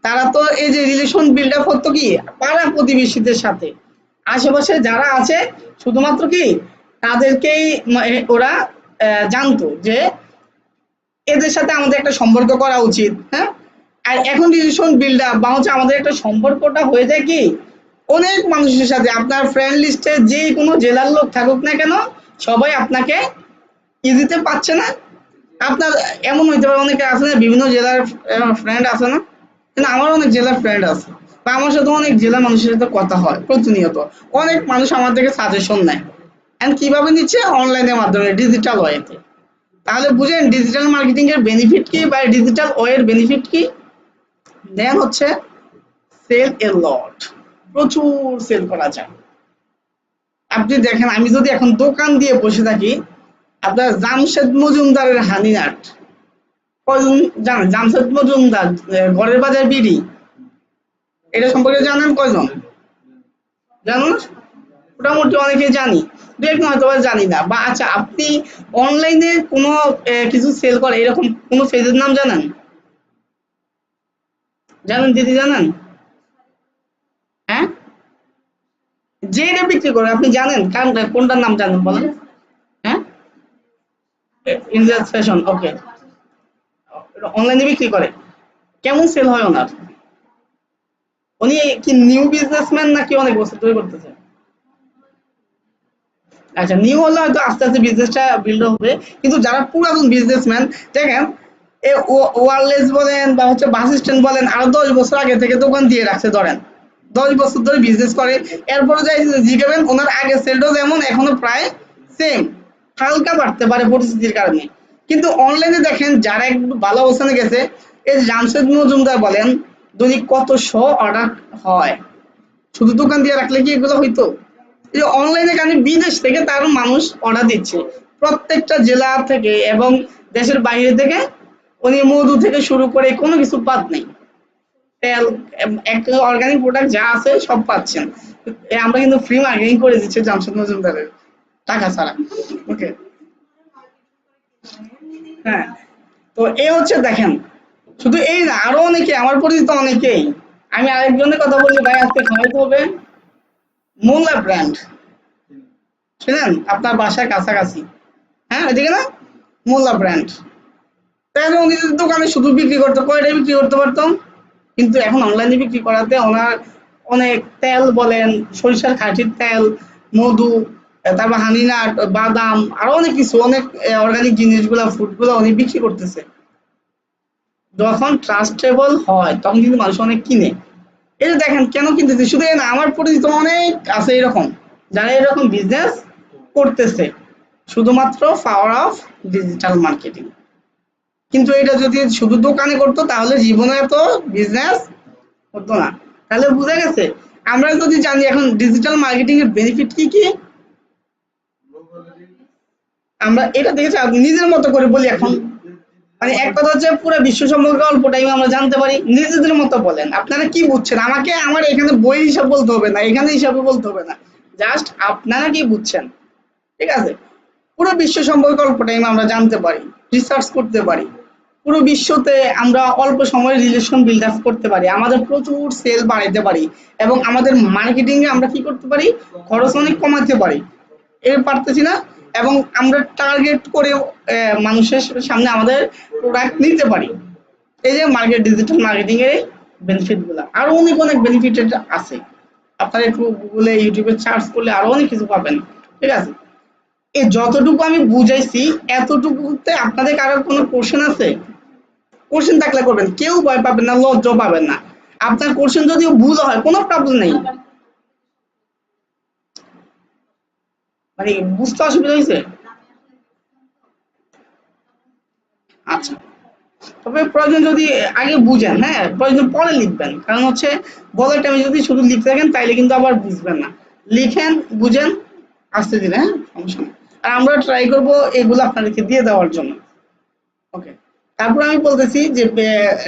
তারা তো এই যে রিলেশন বিল্ড আপ হতো কি পাড়া প্রতিবেশীদের সাথে, আশেপাশে যারা আছে শুধুমাত্র কি তাদেরকেই ওরা জানতো যে এদের সাথে আমাদের একটা সম্পর্ক করা উচিত, হ্যাঁ? আর এখন রিলেশন বিল্ড আপ বা হচ্ছে আমাদের একটা সম্পর্কটা হয়ে যায় কি অনেক মানুষের সাথে, আপনার ফ্রেন্ড লিস্টে যে কোনো জেলার লোক থাকুক না কেন, সবাই আপনাকে ইজিতে পাচ্ছে না? আপনার এমন হইতে পারে অনেকে আছে না বিভিন্ন জেলার ফ্রেন্ড আছে না, কিন্তু আমার অনেক জেলার ফ্রেন্ড আছে, বা আমার সাথে অনেক জেলার মানুষের সাথে কথা হয় প্রতিনিয়ত, অনেক মানুষ আমার থেকে সাজেশন নেয়, এন্ড কিভাবে নিচ্ছে? অনলাইনের মাধ্যমে, ডিজিটাল ওয়েতে। তাহলে বুঝেন ডিজিটাল মার্কেটিং এর বেনিফিট কি বা ডিজিটাল ওয়ের বেনিফিট কি? দেন হচ্ছে সেল এ লট, প্রচুর সেল করা যায়। আপনি দেখেন আমি যদি এখন দোকান দিয়ে বসে থাকি, আপনার জামশেদ মজুমদারের হানিনাট কয়জন জানেন? জামশেদ মজুমদার ঘরের বাজার বিড়ি, এটা সম্পর্কে জানেন কয়জন? জানুন, মোটামুটি অনেকে জানি, দু একজন হয়তো জানি না। বা আচ্ছা, আপনি অনলাইনে কোনো কিছু সেল করে এরকম কোনো পেজের নাম জানেন? জানেন দিদি, জানেন? হ্যাঁ, যেটা বিক্রি করে আপনি জানেন কোনটার নাম জানেন বলেন? হ্যাঁ, ইন্ডিয়াস ফ্যাশন, ওকে, অনলাইনে বিক্রি করে, কেমন সেল হয় ওনার? উনি কি নিউ বিজনেসম্যান নাকি অনেক বছর ধরে করতেছে? আচ্ছা, নিউ হলে হয়তো আস্তে আস্তে বিজনেসটা বিল্ড হবে, কিন্তু যারা পুরাতন বিজনেসম্যান দেখেন, এ ওয়ারলেস বলেন বা হচ্ছে বাস স্ট্যান্ড বলেন, আরো 10 বছর আগে থেকে দোকান দিয়ে রাখছে, ধরেন 10 বছর ধরে বিজনেস করে, এরপরে যাই জিজ্ঞাবেন ওনার আগে সেলটাও যেমন এখনো প্রায় সেম, হালকা বাড়তে পারে পরিস্থিতির কারণে। কিন্তু অনলাইনে দেখেন যারা একটু ভালো অবস্থানে গেছে, এই যে জামশেদ মজুমদার বলেন, দৈনিক কত শো অর্ডার হয়, শুধু দোকান দিয়ে রাখলে কি এগুলো হইতো? এই অনলাইনে কারণে বিদেশ থেকে তার মানুষ অর্ডার দিচ্ছে, প্রত্যেকটা জেলা থেকে এবং দেশের বাইরে থেকে, উনি মধু থেকে শুরু করে কোনো কিছু বাদ নেই, তেল, একটা অর্গানিক প্রোডাক্ট যা আছে সব পাচ্ছেন। আমরা কিন্তু ফ্রি মার্কেটিং করে দিচ্ছি জামশেদ মজুমদারের টাকা ছাড়া। ওকে, হ্যাঁ, তো এই হচ্ছে দেখেন, শুধু এই না, আরো অনেকে আমার পরিচিত অনেকেই, আমি আরেকজনের কথা বলি, ভাই আজকে খাওয়াইতে হবে, মোল্লা ব্র্যান্ড, শুনেন আপনার বাসার কাছাকাছি, হ্যাঁ এদিকে না, মোল্লা ব্র্যান্ড, তাহলে উনি যদি দোকানে শুধু বিক্রি করতে কয়টাই বিক্রি করতে পারতাম, কিন্তু এখন অনলাইনে বিক্রি করাতে ওনার অনেক তেল বলেন, সরিষার খাঁটির তেল, মধু, তারপর হানিনাট, বাদাম, আরো অনেক কিছু, অনেক অর্গানিক জিনিসগুলা, ফুডগুলো অনেক বিক্রি করতেছে। যখন ট্রাস্টেবল হয় তখন কিন্তু মানুষ অনেক কিনে। এই যে দেখেন কেন কিনতেছে, শুধু এই না, আমার পরিচিত অনেক আছে এরকম যারা এরকম বিজনেস করতেছে শুধুমাত্র পাওয়ার অফ ডিজিটাল মার্কেটিং। কিন্তু এটা যদি শুধু দোকানে করতো তাহলে জীবনে এত বিজনেস হতো না। তাহলে বুঝা গেছে, আমরা যদি জানি এখন ডিজিটাল মার্কেটিং এর বেনিফিট কি কি, আমরা এটা দেখেছি নিজের মতো করে বলি এখন। মানে এক কথা হচ্ছে পুরো বিশ্ব সম্পর্কে অল্প টাইমে আমরা জানতে পারি। নিজেদের মতো বলেন আপনারা কি বুঝছেন, আমাকে আমার এখানে বই হিসাব বলতে হবে না, এখানে হিসাবে বলতে হবে না, জাস্ট আপনারা কি বুঝছেন, ঠিক আছে? পুরো বিশ্ব সম্পর্কে অল্প টাইমে আমরা জানতে পারি, রিসার্চ করতে পারি। পুরো বিশ্বতে আমরা অল্প সময়ে রিলেশন বিল্ড আপ করতে পারি, আমাদের প্রচুর সেল বাড়াইতে পারি, এবং আমাদের মার্কেটিং এ আমরা কি করতে পারি, খরচ অনেক কমাতে পারি। এর পারতেছি না, এবং আমরা টার্গেট করে মানুষের সামনে আমাদের প্রোডাক্ট নিতে পারি। এই যে ডিজিটাল মার্কেটিং এর বেনিফিট গুলা, আরো অনেক অনেক বেনিফিট আছে। আপনারা একটু গুগলে ইউটিউবে সার্চ করলে আরো অনেক কিছু পাবেন, ঠিক আছে? এই যতটুকু আমি বুঝাইছি এতটুকুতে আপনাদের কারোর কোনো কোশ্চেন আছে? কোশ্চেন থাকলে করবেন, কেউ ভয় পাবেন না, লজ্জা পাবেন না। আপনার কোশ্চেন যদিও ভুল হয় কোনো প্রবলেম নেই, মানে বুঝতে অসুবিধা হয়েছে? আচ্ছা, তবে প্রয়োজন যদি আগে বুঝেন, হ্যাঁ প্রয়োজন পরে লিখবেন, কারণ হচ্ছে বলার টাইমে যদি শুধু লিখতে থাকেন তাইলে কিন্তু আবার বুঝবেন না। লিখেন, বুঝেন, আস্তে ধীরে, হ্যাঁ সমস্যা নেই। আর আমরা ট্রাই করবো এগুলো আপনাদেরকে দিয়ে দেওয়ার জন্য। ওকে, তারপর আমি বলতেছি যে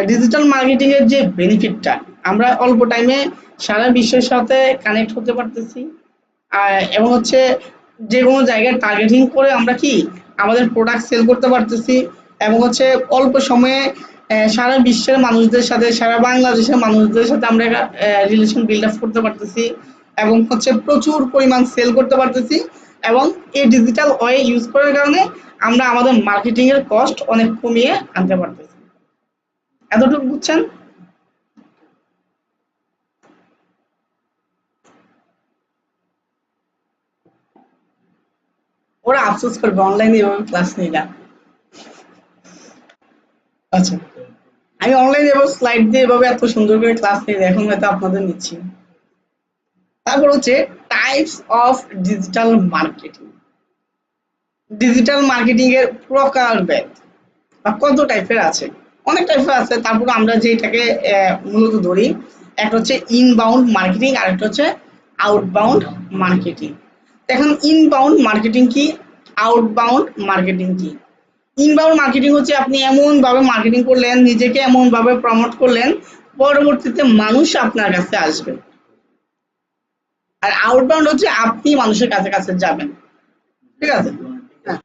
ডিজিটাল মার্কেটিং এর যে বেনিফিটটা, আমরা অল্প টাইমে সারা বিশ্বের সাথে কানেক্ট হতে পারতেছি, এবং হচ্ছে যে কোনো জায়গায় টার্গেটিং করে আমরা কি আমাদের প্রোডাক্ট সেল করতে পারতেছি, এবং হচ্ছে অল্প সময়ে সারা বিশ্বের মানুষদের সাথে, সারা বাংলাদেশের মানুষদের সাথে আমরা একটা রিলেশন বিল্ড আপ করতে পারতেছি, এবং হচ্ছে প্রচুর পরিমাণ সেল করতে পারতেছি। এবং এই ডিজিটাল ওয়ে ইউজ করার কারণে আমরা আমাদের মার্কেটিং এর কস্ট অনেক কমিয়ে আনতে পারতেছি। এতটুকু বুঝছেন? ওরা আফসোস করবে অনলাইনে এভাবে ক্লাস নিই না। আচ্ছা, আমি অনলাইনে এভাবে স্লাইড দিয়ে এভাবে এত সুন্দর করে ক্লাস নিই, এখন হয়তো আপনাদের নিচ্ছি। তারপর হচ্ছে types of digital marketing. Digital marketing এর প্রকারভেদ বা কত টাইপের আছে, অনেক টাইপের আছে। তারপর আমরা যেটাকে মূলত ধরি, একটা হচ্ছে ইনবাউন্ড মার্কেটিং আর একটা হচ্ছে আউটবাউন্ড মার্কেটিং। এখন ইনবাউন্ড মার্কেটিং কি, আউটবাউন্ড মার্কেটিং কি? ইনবাউন্ড মার্কেটিং হচ্ছে আপনি এমন ভাবে মার্কেটিং করলেন, নিজেকে এমন ভাবে প্রমোট করলেন, পরবর্তীতে মানুষ আপনার কাছে আসবে। আর আউটবাউন্ড হচ্ছে আপনি মানুষের কাছে কাছে যাবেন, ঠিক আছে? হ্যাঁ,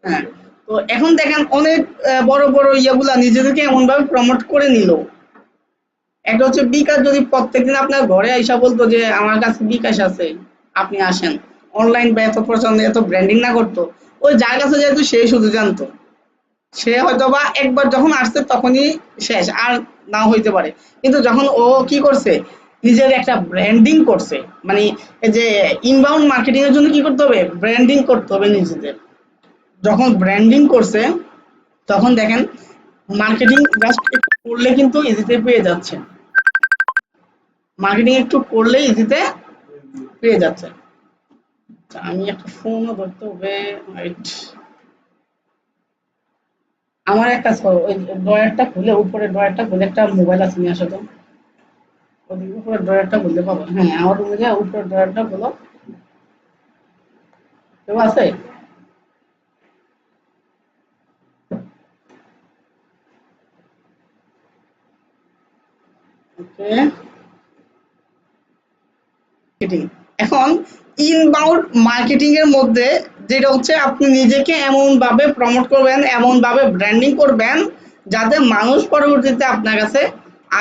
হ্যাঁ। তো এখন দেখেন অনেক বড় বড় ইয়াগুলা নিজেদেরকে এমন ভাবে প্রমোট করে নিল। একটা হচ্ছে বিকাশ, যদি প্রত্যেকদিন আপনার ঘরে আইসা বলতো যে আমার কাছে বিকাশ আছে, আপনি আসেন, অনলাইন বা এত প্রচার এত ব্র্যান্ডিং না করতো, ওই যার কাছে যেহেতু সে শুধু জানতো, সে হয়তো বা একবার যখন আসছে তখনই শেষ, আর নাও হইতে পারে। কিন্তু যখন ও কি করছে, নিজের একটা ব্র্যান্ডিং করছে, মানে এই যে ইনবাউন্ড মার্কেটিং এর জন্য কি করতে হবে, ব্র্যান্ডিং করতে হবে নিজেদের। যখন ব্র্যান্ডিং করছে তখন দেখেন মার্কেটিং জাস্ট একটু করলে কিন্তু ইজিতে পেয়ে যাচ্ছে, মার্কেটিং একটু করলে ইজিতে পেয়ে যাচ্ছে। আচ্ছা, আমি একটা ফোনও ধরতে হবে, রাইট? আমার একটা ওই ড্রয়ারটা খুলে, উপরে ড্রয়ারটা খুলে একটা মোবাইল আছে, নিয়ে আসো তো। ওদিকে উপরে ড্রয়ারটা খুলতে পাবো, হ্যাঁ আমার রুমে যা, উপরে ড্রয়ারটা খোলো। কেউ আছে? ওকে, মার্কেটিং। এখন ইনবাউন্ড মার্কেটিং এর মধ্যে যেটা হচ্ছে আপনি নিজেকে এমন ভাবে প্রমোট করবেন, এমন ভাবে ব্র্যান্ডিং করবেন যাতে মানুষ পরবর্তীতে আপনার কাছে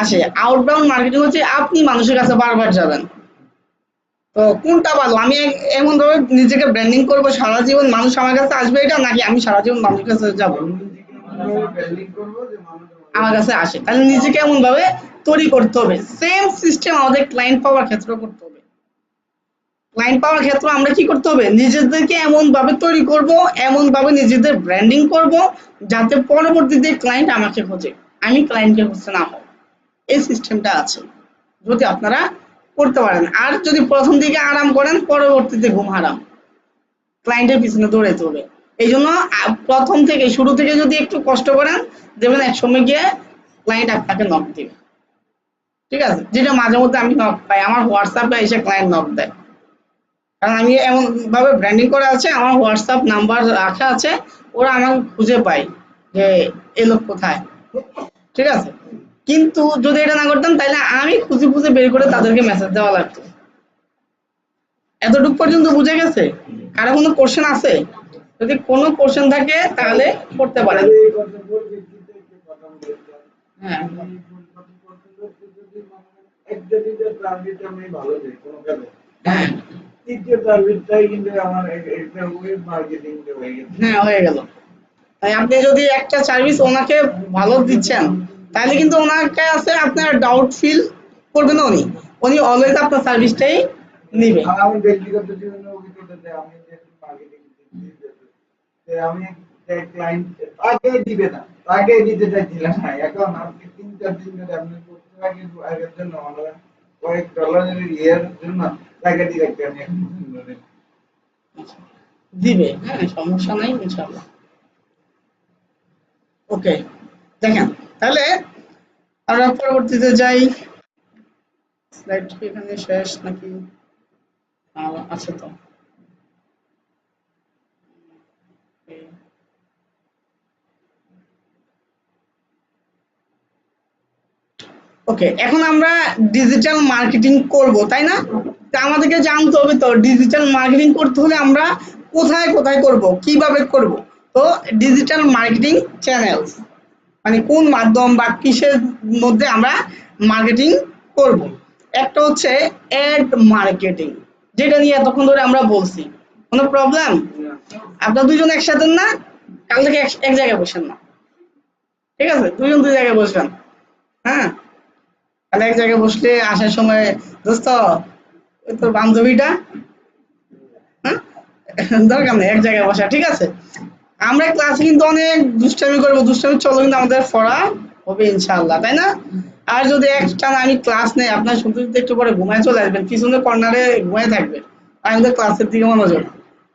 আসে। আউটবাউন্ড মার্কেটিং হচ্ছে আপনি মানুষের কাছে বারবার যাবেন। তো কোনটা ভালো, আমি এমন ভাবে নিজেকে ব্র্যান্ডিং করবো সারা জীবন মানুষ আমার কাছে আসবে এটা, নাকি আমি সারা জীবন মানুষের কাছে যাব ব্র্যান্ডিং করবো যে মানুষ আমার কাছে আসে? তাহলে নিজেকে এমন ভাবে তৈরি করতে হবে। সেম সিস্টেম আমাদের ক্লায়েন্ট পাওয়ার ক্ষেত্রেও করতে হবে। ক্লায়েন্ট পাওয়ার ক্ষেত্রে আমরা কি করতে হবে, নিজেদেরকে এমন ভাবে তৈরি করব, এমন ভাবে নিজেদের ব্র্যান্ডিং করব যাতে পরবর্তীতে ক্লায়েন্ট আমাকে খোঁজে, আমি ক্লায়েন্টকে খুঁজতে না হব। এই সিস্টেমটা আছে, যদি আপনারা করতে পারেন। আর যদি প্রথম দিকে আরাম করেন, পরবর্তীতে ঘুম হারাম, ক্লায়েন্টের পিছনে দৌড়াইতে হবে। এই জন্য প্রথম থেকে শুরু থেকে যদি একটু কষ্ট করেন, দেখবেন এক সময় গিয়ে ক্লায়েন্ট আপনাকে নক দিবে। ঠিক আছে, যেটা মাঝে মধ্যে আমি নক পাই, আমার হোয়াটসঅ্যাপে এসে ক্লায়েন্ট নক দেয়, কারণ আমি এমন ভাবে ব্র্যান্ডিং করা আছে, আমার হোয়াটসঅ্যাপ নাম্বার রাখা আছে, ওরা আমাকে খুঁজে পায় যে এই লোক কোথায়। ঠিক আছে, কিন্তু যদি এটা না করতাম তাহলে আমি খুঁজে খুঁজে বের করে তাদেরকে মেসেজ দেওয়া লাগতো। এতটুকু পর্যন্ত বুঝে গেছে? কারো কোনো কোশ্চেন আছে? যদি কোনো কোশ্চেন থাকে তাহলে করতে পারেন। তাহলে এই কতগুলো ব্যক্তিতে একটু কথা বলতে হ্যাঁ আমি যদি একটা দিতে টার্গেট আমি ভালো দিই কোনো কাজে হ্যাঁ তৃতীয় টার্গেটটাই কিন্তু আমার একটা ওয়েব মার্কেটিং হয়ে গেছে। হ্যাঁ হয়ে গেল। তাই আপনি যদি একটা সার্ভিস ওনাকে ভালো দিচ্ছেন, তাহলে কিন্তু ওনাকে আছে আপনার ডাউট ফিল করবেন না, উনি উনি অলওয়েজ আপনার সার্ভিসটাই নিবে। আর আমি ব্যক্তিগত জীবনে অভিজ্ঞতাতে আমি যে মার্কেটিং আমি ক্লায়েন্ট তাকে দিবে না, তাকে দিতে চাইছিলাম না। এখন আপনি 3-4 দিন ধরে আপনি করতে আগের জন্য আমরা কয়েক ডলারের ইয়ের জন্য তাকে ডিরেক্ট আমি এখন ধরে দিবে, হ্যাঁ সমস্যা নাই ইনশাআল্লাহ। ওকে, দেখেন তাহলে আমরা পরবর্তীতে যাই। স্লাইড কি এখানে শেষ নাকি আছে? তো ওকে, এখন আমরা ডিজিটাল মার্কেটিং করব, তাই না? তা আমাদেরকে জানতে হবে তো ডিজিটাল মার্কেটিং করতে হলে আমরা কোথায় কোথায় করব, কিভাবে করব। তো ডিজিটাল মার্কেটিং চ্যানেলস মানে কোন মাধ্যম বা কিসের মধ্যে আমরা মার্কেটিং করব। একটা হচ্ছে অ্যাড মার্কেটিং, যেটা নিয়ে এতক্ষণ ধরে আমরা বলছি। কোনো প্রবলেম? আপনারা দুইজন একসাথে না, কাল থেকে এক জায়গায় বসেন না, ঠিক আছে? দুইজন দুই জায়গায় বসবেন, হ্যাঁ? তাহলে এক জায়গায় বসলে আসার সময়, দোস্ত ওই তোর বান্ধবীটা, হ্যাঁ দরকার নেই এক জায়গায় বসা, ঠিক আছে? আমরা ক্লাসে কিন্তু অনেক দুষ্টামি করবো, দুষ্টামি চলো কিন্তু আমাদের পড়া হবে ইনশাআল্লাহ, তাই না? আর যদি একটানা আমি ক্লাস নেই, আপনার শুনতে শুনতে একটু পরে ঘুমায় চলে আসবেন, পিছনে কর্নারে ঘুমায় থাকবে, আর আমাদের ক্লাসের দিকে মনোযোগ,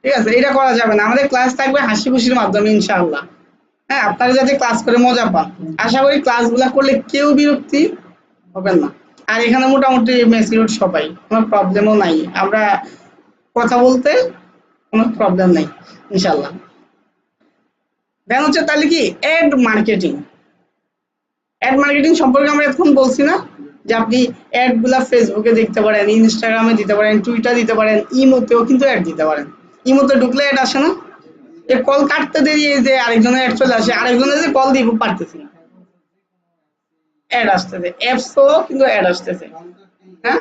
ঠিক আছে? এটা করা যাবে না। আমাদের ক্লাস থাকবে হাসি খুশির মাধ্যমে ইনশাআল্লাহ। হ্যাঁ, আপনারা যাতে ক্লাস করে মজা পান, আশা করি ক্লাসগুলা করলে কেউ বিরক্তি হবেন না। আর এখানে মোটামুটি ম্যাচিউরড সবাই, কোনো প্রবলেমও নাই, আমরা কথা বলতে কোনো প্রবলেম নাই ইনশাআল্লাহ। দেন হচ্ছে তাহলে কি অ্যাড মার্কেটিং। অ্যাড মার্কেটিং সম্পর্কে আমরা এখন বলছি না, যে আপনি অ্যাড গুলা ফেসবুকে দেখতে পারেন, ইনস্টাগ্রামে দিতে পারেন, টুইটার দিতে পারেন, ইমোতেও কিন্তু অ্যাড দিতে পারেন। ইমোতে ঢুকলে অ্যাড আসে না? এই কল কাটতে দেরি এই যে আরেকজনের অ্যাড চলে আসে, আরেকজনের যে কল দিব পারতেছি না, অ্যাড আসতেছে, অ্যাপসও কিন্তু অ্যাড আসতেছে। হ্যাঁ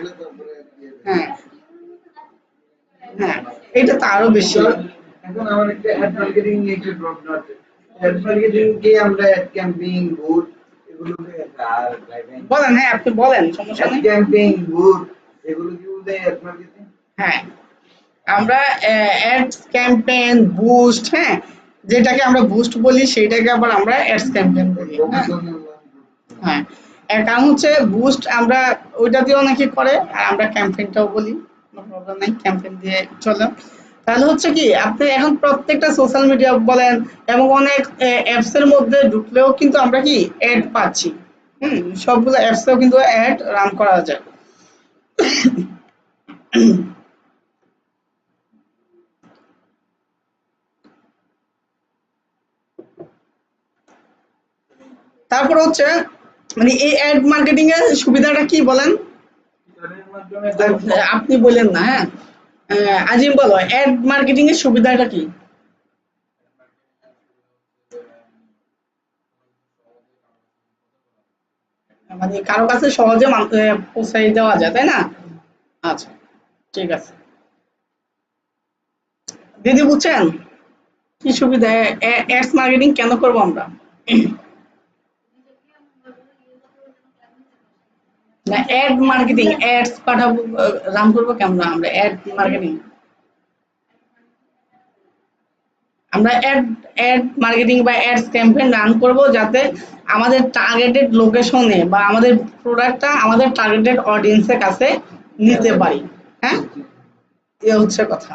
হ্যাঁ হ্যাঁ, এটা তো আরো বেশি। এখন আমার একটা অ্যাড মার্কেটিং নিয়ে একটু প্রশ্ন আছে। অ্যাড মার্কেটিং কি আমরা অ্যাড ক্যাম্পেইন বুট এগুলোকে আর বলেন, হ্যাঁ আপনি বলেন, সমস্যা অ্যাড নেই। ক্যাম্পেইন বুট এগুলো কি বলতে অ্যাড মার্কেটিং? হ্যাঁ, আমরা অ্যাডস ক্যাম্পেইন বুস্ট, হ্যাঁ যেটাকে আমরা বুস্ট বলি সেটাকে আবার আমরা অ্যাডস ক্যাম্পেইন বলি। হ্যাঁ হ্যাঁ, এর কারণ হচ্ছে বুস্ট আমরা ওইটা দিয়ে অনেকে করে, আর আমরা ক্যাম্পেইনটাও বলি, কোনো প্রবলেম নাই, ক্যাম্পেইন দিয়ে চলো। তাহলে হচ্ছে কি আপনি এখন প্রত্যেকটা সোশ্যাল মিডিয়া বলেন এবং অনেক অ্যাপস এর মধ্যে ঢুকলেও কিন্তু আমরা কি অ্যাড পাচ্ছি। সবগুলো অ্যাপসেও কিন্তু অ্যাড রান করা যায়। তারপর হচ্ছে মানে এই অ্যাড মার্কেটিং এর সুবিধাটা কি বলেন? এর মাধ্যমে আপনি বলেন না, হ্যাঁ আজিম বলো, অ্যাড মার্কেটিং এর সুবিধাটা কি? মানে কারো কাছে সহজে পৌঁছাই দেওয়া যায়, তাই না? আচ্ছা, ঠিক আছে দিদি, বুঝছেন কি সুবিধা, অ্যাডস মার্কেটিং কেন করব আমরা? না অ্যাড মার্কেটিং, অ্যাডস পাঠাবো, রান করবো কেমন আমরা অ্যাড মার্কেটিং? আমরা অ্যাড অ্যাড মার্কেটিং বা অ্যাডস ক্যাম্পেইন রান করব যাতে আমাদের টার্গেটেড লোকেশনে বা আমাদের প্রোডাক্টটা আমাদের টার্গেটেড অডিয়েন্সের কাছে নিতে পারি। হ্যাঁ, এ হচ্ছে কথা।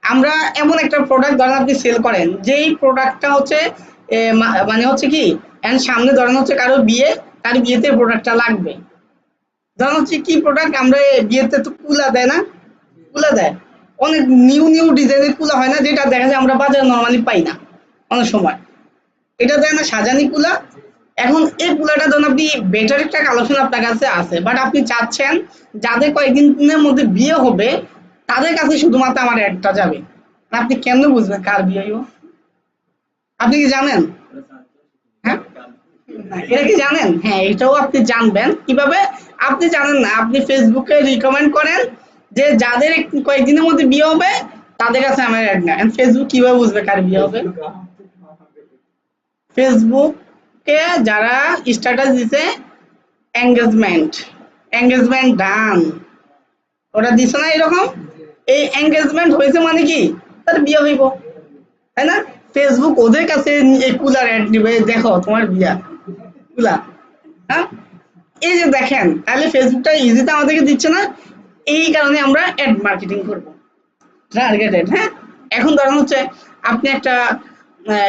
আমরা এমন একটা প্রোডাক্ট ধরেন আপনি সেল করেন, যেই প্রোডাক্টটা হচ্ছে মানে হচ্ছে কি এন্ড সামনে ধরেন হচ্ছে কারো বিয়ে, তার বিয়েতে প্রোডাক্টটা লাগবে। ধরেন হচ্ছে কি প্রোডাক্ট, আমরা বিয়েতে তো কুলা দেয় না, কুলা দেয় অনেক নিউ নিউ ডিজাইনের কুলা হয় না, যেটা দেখা যায় আমরা বাজারে নর্মালি পাই না অনেক সময়, এটা দেয় না সাজানি কুলা। এখন এই কুলাটা ধরুন আপনি বেটার একটা কালেকশন আপনার কাছে আছে, বাট আপনি চাচ্ছেন যাদের কয়েকদিনের মধ্যে বিয়ে হবে তাদের কাছে শুধুমাত্র আমার অ্যাডটা যাবে। আপনি কেমনে বুঝবেন কার বিয়ে হইব? আপনি কি জানেন? হ্যাঁ, এটা কি জানেন? হ্যাঁ, এটাও আপনি জানবেন কিভাবে। আপনি জানেন না, আপনি ফেসবুকে রিকমেন্ড করেন যে যাদের কয়েকদিনের মধ্যে বিয়ে হবে তাদের কাছে আমার অ্যাড না। ফেসবুক কিভাবে বুঝবে কার বিয়ে হবে? ফেসবুকে যারা স্ট্যাটাস দিছে এঙ্গেজমেন্ট, এঙ্গেজমেন্ট ডান, ওটা দিছে না এরকম, এই এঙ্গেজমেন্ট হয়েছে মানে কি তার বিয়ে হইব, তাই না? ফেসবুক ওদের কাছে এই কুলার অ্যাড দিবে, দেখো তোমার বিয়া কুলা। হ্যাঁ, এই যে দেখেন, তাহলে ফেসবুকটা ইজিতে আমাদেরকে দিচ্ছে না, এই কারণে আমরা অ্যাড মার্কেটিং করব টার্গেটেড। হ্যাঁ, এখন ধরেন হচ্ছে আপনি একটা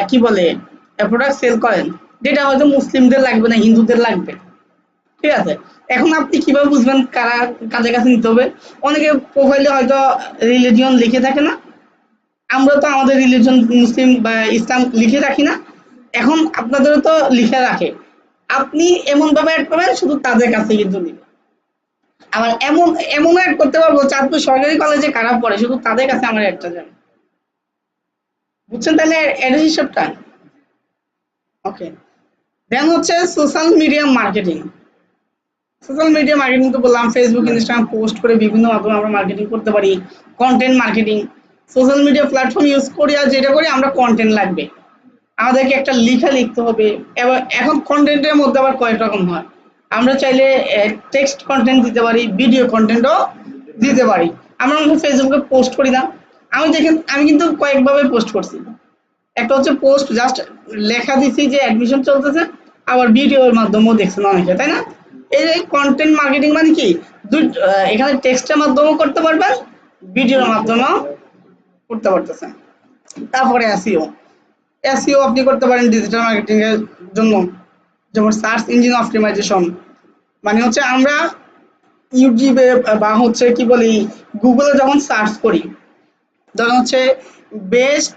কি বলে প্রোডাক্ট সেল করেন, যেটা হয়তো মুসলিমদের লাগবে না, হিন্দুদের লাগবে, ঠিক আছে? এখন আপনি কিভাবে বুঝবেন কারা কাদের কাছে নিতে হবে? অনেকে প্রোফাইলে হয়তো রিলিজিয়ন লিখে থাকে না, আমরা তো আমাদের রিলিজন মুসলিম বা ইসলাম লিখে রাখি না, এখন আপনাদেরও তো লিখে রাখে। আপনি এমন ভাবে অ্যাড করবেন শুধু তাদের কাছে কিন্তু নিবে। আবার এমন এমন অ্যাড করতে পারবো চাঁদপুর সরকারি কলেজে কারা পড়ে শুধু তাদের কাছে আমার একটা যাবে। বুঝছেন তাহলে এর হিসাবটা? ওকে, দেন হচ্ছে social media marketing. Social media marketing তো বললাম, ফেসবুক ইনস্টাগ্রাম পোস্ট করে বিভিন্ন মাধ্যমে আমরা মার্কেটিং করতে পারি। Content marketing, social media platform use করি, আর যেটা করি আমরা কন্টেন্ট লাগবে, আমাদেরকে একটা লিখা লিখতে হবে। এবার এখন কন্টেন্টের মধ্যে আবার কয়েক রকম হয়, আমরা চাইলে টেক্সট কন্টেন্ট দিতে পারি, ভিডিও কন্টেন্টও দিতে পারি। আমরা ফেসবুকে পোস্ট করি না, আমি দেখেন আমি কিন্তু কয়েকভাবে পোস্ট করছি। একটা হচ্ছে পোস্ট জাস্ট লেখা দিছি যে অ্যাডমিশন চলতেছে, আবার ভিডিওর মাধ্যমেও দেখছেন অনেকে, তাই না? এই কন্টেন্ট মার্কেটিং মানে কি এখানে টেক্সটের মাধ্যমেও করতে পারবেন, ভিডিওর মাধ্যমেও করতে পারতেছেন। তারপরে এসইও, এসইও আপনি করতে পারেন ডিজিটাল মার্কেটিং এর জন্য, যেমন সার্চ ইঞ্জিন অপটিমাইজেশন, মানে হচ্ছে আমরা ইউটিউবে বা হচ্ছে কি বলি গুগলে যখন সার্চ করি, ধরুন হচ্ছে best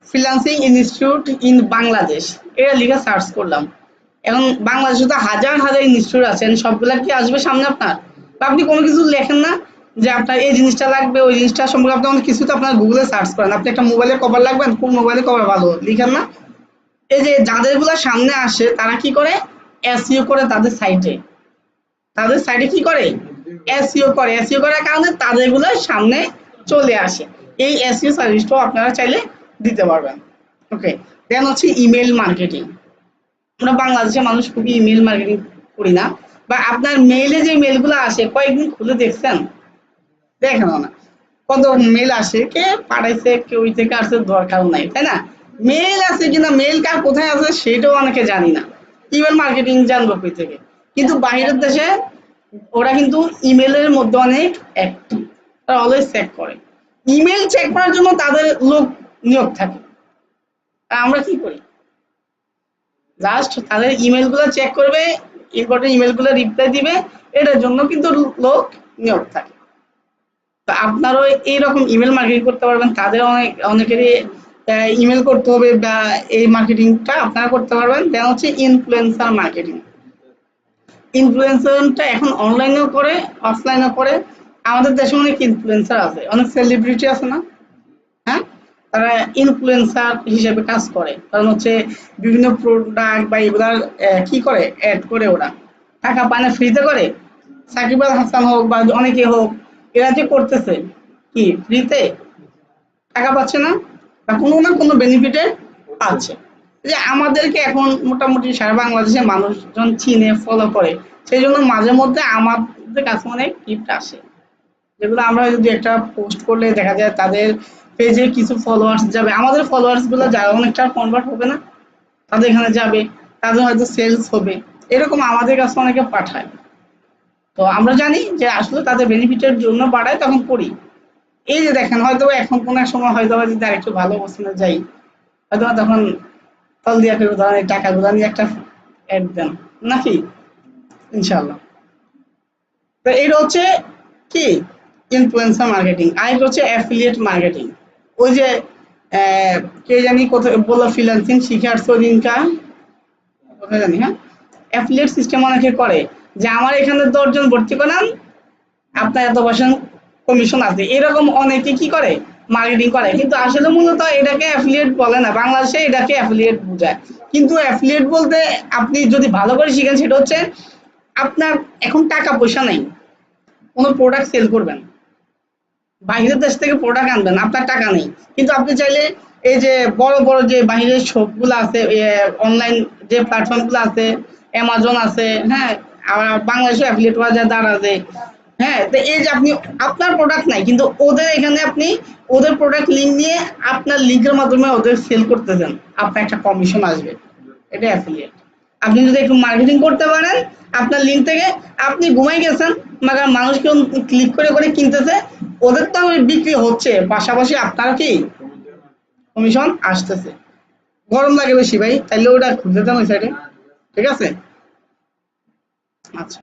freelancing institute in Bangladesh, এটা লিখে সার্চ করলাম। এখন বাংলাদেশে তো হাজার হাজার ইনস্টিটিউট আছেন, সবগুলা কি আসবে সামনে আপনার? বা আপনি কোনো কিছু লেখেন না যে আপনার এই জিনিসটা লাগবে, ওই জিনিসটা সম্পর্কে আপনি অনেক কিছু তো আপনার গুগলে সার্চ করেন, আপনি একটা মোবাইলের কভার লাগবেন, কোন মোবাইলের কভার ভালো লিখেন না? এই যে যাদের গুলা সামনে আসে তারা কি করে এসইও করে তাদের সাইটে, তাদের সাইটে কি করে এসইও করে, এসইও করার কারণে তাদের গুলো সামনে চলে আসে। এই এসইও সার্ভিসটাও আপনারা চাইলে দিতে পারবেন। ওকে, দেন হচ্ছে ইমেল মার্কেটিং। আমরা বাংলাদেশের মানুষ খুবই ইমেল মার্কেটিং করি না, বা আপনার মেইলে যে মেলগুলো আসে কয়েকদিন খুলে দেখছেন? দেখেন না, কত মেল আসে, কে পাঠাইছে, কে ওই থেকে আসছে দরকারও নাই, তাই না? মেল আছে কিনা, মেল কার কোথায় আছে সেটাও অনেকে জানি না, ইমেল মার্কেটিং জানবো কই থেকে? কিন্তু বাইরের দেশে ওরা কিন্তু ইমেলের মধ্যে অনেক অ্যাক্টিভ, তারা অলওয়েজ চেক করে, ইমেল চেক করার জন্য তাদের লোক নিয়োগ থাকে। আর আমরা কি করি, জাস্ট তাদের ইমেল গুলো চেক করবে, ইম্পর্টেন্ট ইমেল গুলো রিপ্লাই দিবে, এটার জন্য কিন্তু লোক নিয়োগ থাকে। তো আপনারও এইরকম ইমেল মার্কেটিং করতে পারবেন, তাদের অনেকেরই ইমেল করতে হবে, বা এই মার্কেটিংটা আপনারা করতে পারবেন। দেন হচ্ছে ইনফ্লুয়েন্সার মার্কেটিং। ইনফ্লুয়েন্সারটা এখন অনলাইনেও করে, অফলাইনেও করে। আমাদের দেশে অনেক ইনফ্লুয়েন্সার আছে, অনেক সেলিব্রিটি আছে না? হ্যাঁ, তারা ইনফ্লুয়েন্সার হিসেবে কাজ করে, কারণ হচ্ছে বিভিন্ন প্রোডাক্ট বা এগুলার কি করে অ্যাড করে, ওরা টাকা পায় না, ফ্রিতে করে। সাকিব আল হাসান হোক বা অনেকে হোক, এরা যে করতেছে কি ফ্রিতে, টাকা পাচ্ছে না বা কোনো না কোনো বেনিফিটে পাচ্ছে। যে আমাদেরকে এখন মোটামুটি সারা বাংলাদেশে মানুষজন চিনে ফলো করে, সেই জন্য মাঝে মধ্যে আমাদের কাছে অনেক গিফট আসে, যেগুলো আমরা যদি একটা পোস্ট করলে দেখা যায় তাদের পেজে কিছু ফলোয়ার্স যাবে, আমাদের ফলোয়ার্স গুলো যারা অনেকটা কনভার্ট হবে না, তাদের এখানে যাবে, তাদের হয়তো সেলস হবে, এরকম আমাদের কাছে অনেকে পাঠায়। তো আমরা জানি যে আসলে তাদের বেনিফিটের জন্য বাড়ায়, তখন করি। এই যে দেখেন হয়তো এখন কোনো এক সময় হয়তো যদি আর একটু ভালো অবস্থানে যাই, হয়তো তখন ফল দিয়া করে ধরেন টাকাগুলো নিয়ে একটা অ্যাড দেন নাকি, ইনশাল্লাহ। তো এটা হচ্ছে কি ইনফ্লুয়েন্সার মার্কেটিং, আর এটা হচ্ছে অ্যাফিলিয়েট মার্কেটিং। ওই যে কে জানি কোথায় বললো ফ্রিল্যান্সিং শিখে আসছো দিনকা, কোথায় জানি, হ্যাঁ, অ্যাফিলিয়েট সিস্টেম অনেকে করে, যে আমার এখানে 10 জন ভর্তি করান, আপনার এত পার্সেন্ট কমিশন আছে, এরকম অনেকে কি করে মার্কেটিং করে, কিন্তু আসলে মূলত এটাকে অ্যাফিলিয়েট বলে না, বাংলাদেশে এটাকে অ্যাফিলিয়েট বোঝায়। কিন্তু অ্যাফিলিয়েট বলতে আপনি যদি ভালো করে শিখেন সেটা হচ্ছে আপনার এখন টাকা পয়সা নেই, কোনো প্রোডাক্ট সেল করবেন, বাইরের দেশ থেকে প্রোডাক্ট আনবেন, আপনার টাকা নেই, কিন্তু আপনি চাইলে এই যে বড় বড় যে বাইরের শপগুলো আছে, অনলাইন যে প্ল্যাটফর্মগুলো আছে, অ্যামাজন আছে, হ্যাঁ, আর বাংলাদেশে অ্যাফিলিয়েট বাজার আছে, হ্যাঁ, তো এই যে আপনি আপনার প্রোডাক্ট নাই কিন্তু ওদের এখানে আপনি ওদের প্রোডাক্ট লিঙ্ক নিয়ে আপনার লিঙ্কের মাধ্যমে ওদের সেল করতেছেন, আপনার একটা কমিশন আসবে, এটা অ্যাফিলিয়েট। আপনি যদি একটু মার্কেটিং করতে পারেন আপনার লিঙ্ক থেকে, আপনি ঘুমাই গেছেন, মাগার মানুষ কেউ ক্লিক করে করে কিনতেছে, ওদের তো বিক্রি হচ্ছে, পাশাপাশি আপনার কি কমিশন আসতেছে। গরম লাগে বেশি ভাই, তাইলে ওটা খুঁজে দেন ওই সাইডে, ঠিক আছে? আচ্ছা,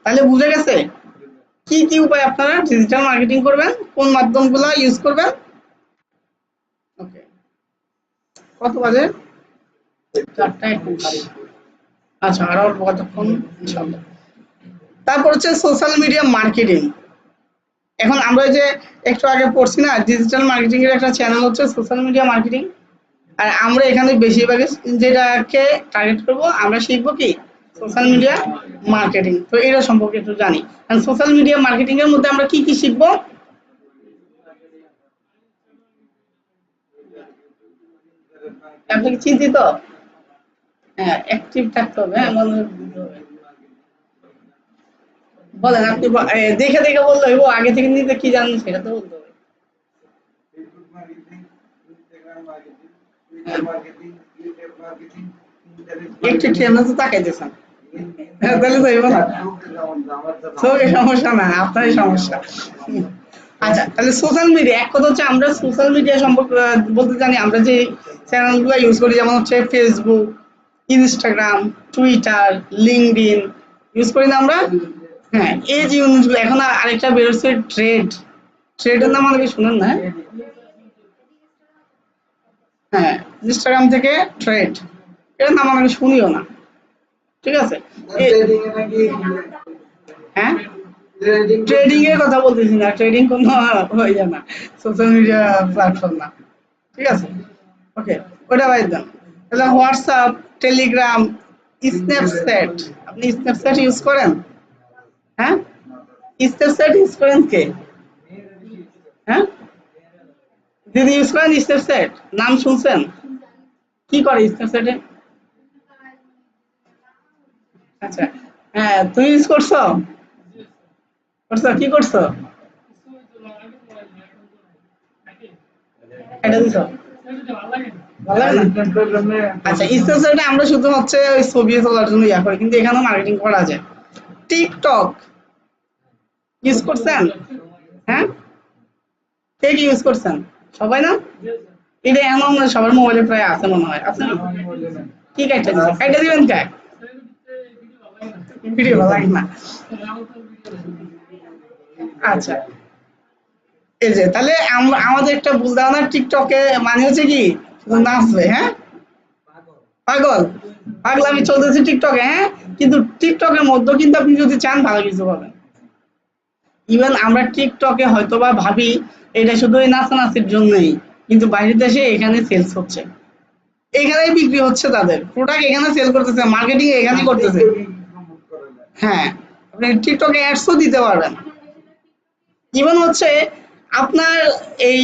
তাহলে বুঝে গেছে কি কি উপায় আপনারা ডিজিটাল মার্কেটিং করবেন, কোন মাধ্যমগুলো ইউজ করবেন। ওকে, কত বাজে? 4টা 21। আচ্ছা, আর অল্প কতক্ষণ, ইনশাআল্লাহ। তারপর হচ্ছে সোশ্যাল মিডিয়া মার্কেটিং। এখন আমরা যে একটু আগে পড়ছি না, ডিজিটাল মার্কেটিং এর একটা চ্যানেল হচ্ছে সোশ্যাল মিডিয়া মার্কেটিং, আর আমরা এখানে বেশিরভাগ যেটাকে টার্গেট করব, আমরা শিখবো কি সোশ্যাল মিডিয়া মার্কেটিং। তো এটা সম্পর্কে একটু জানি, কারণ সোশ্যাল মিডিয়া মার্কেটিং এর মধ্যে আমরা কি কি শিখবো। আপনি কি চিন্তিত? হ্যাঁ, অ্যাক্টিভ থাকতে হবে, হ্যাঁ, মনোযোগ দিতে হবে। বলেন আপনি দেখে দেখে বললে হইব, আগে থেকে নিতে কি জানেন সেটা তো বলতে হবে। Facebook marketing, Instagram marketing, Twitter হ্যাঁ, মার্কেটিং, ইউটিউব মার্কেটিং, পিন্টারেস্ট একটু মার্কেটিং। ট্রেনে তো তাকাইতেছেন, হ্যাঁ, তাহলে তো হইব না। চোখের সমস্যা না, আপনারই সমস্যা। আচ্ছা, তাহলে সোশ্যাল মিডিয়া, এক কথা হচ্ছে আমরা সোশ্যাল মিডিয়া সম্পর্কে বলতে জানি, আমরা যে চ্যানেলগুলো ইউজ করি যেমন হচ্ছে Facebook, Instagram, Twitter, LinkedIn use করি না আমরা। হ্যাঁ, এই যে জিনিসগুলো, এখন আরেকটা বেরোচ্ছে ট্রেডের নাম অনেকে শুনেন না, হ্যাঁ? হ্যাঁ, ইনস্টাগ্রাম থেকে ট্রেড, এটার নাম অনেকে শুনিও না, ঠিক আছে? ট্রেডিং এ নাকি হ্যাঁ, ট্রেডিং ট্রেডিং এর কথা বলতেছি না, ট্রেডিং কোনো হয়ে না, সোশ্যাল মিডিয়া প্ল্যাটফর্ম না, ঠিক আছে? ওকে, ওটা বাদ দেন। তাহলে হোয়াটসঅ্যাপ, টেলিগ্রাম, স্ন্যাপচ্যাট, আপনি স্ন্যাপচ্যাট ইউজ করেন? হ্যাঁ, স্ন্যাপচ্যাট ইউজ করেন কে? হ্যাঁ, দিদি ইউজ করেন স্ন্যাপচ্যাট, নাম শুনছেন? কি করে স্ন্যাপচ্যাটে? আচ্ছা, হ্যাঁ, তুমি ইউজ করছো? করছো, কি করছো? এটা দিছো, ভালো লাগে না? কন্টেন্টের জন্য আচ্ছা, স্ন্যাপচ্যাটে আমরা শুধু হচ্ছে ওই ছবি তোলার জন্য ইয়া করি, কিন্তু এখানেও মার্কেটিং করা যায়। টিকটক ইউজ করছেন? হ্যাঁ, কে কি ইউজ করছেন? সবাই না? এটা এমন না সবার মোবাইলে প্রায় আছে মনে হয়, আছে না? কি কাইটা দিছে, কাইটা দিবেন কে? ভিডিও ভালো লাগে না। আচ্ছা, এই যে তাহলে আমরা আমাদের একটা ভুল ধারণা, টিকটকে মানে হচ্ছে কি শুধু নাচবে, হ্যাঁ, পাগল পাগলামি চলতেছে টিকটকে, হ্যাঁ, কিন্তু টিকটকের মধ্যে কিন্তু আপনি যদি চান ভালো কিছু পাবেন। ইভেন আমরা টিকটকে হয়তোবা ভাবি এটা শুধু ওই নাচানাচির জন্যই, কিন্তু বাইরের দেশে এখানে সেলস হচ্ছে, এখানেই বিক্রি হচ্ছে, তাদের প্রোডাক্ট এখানে সেল করতেছে, মার্কেটিং এখানে করতেছে। হ্যাঁ, আপনি টিকটকে অ্যাডসও দিতে পারবেন। ইভেন হচ্ছে আপনার এই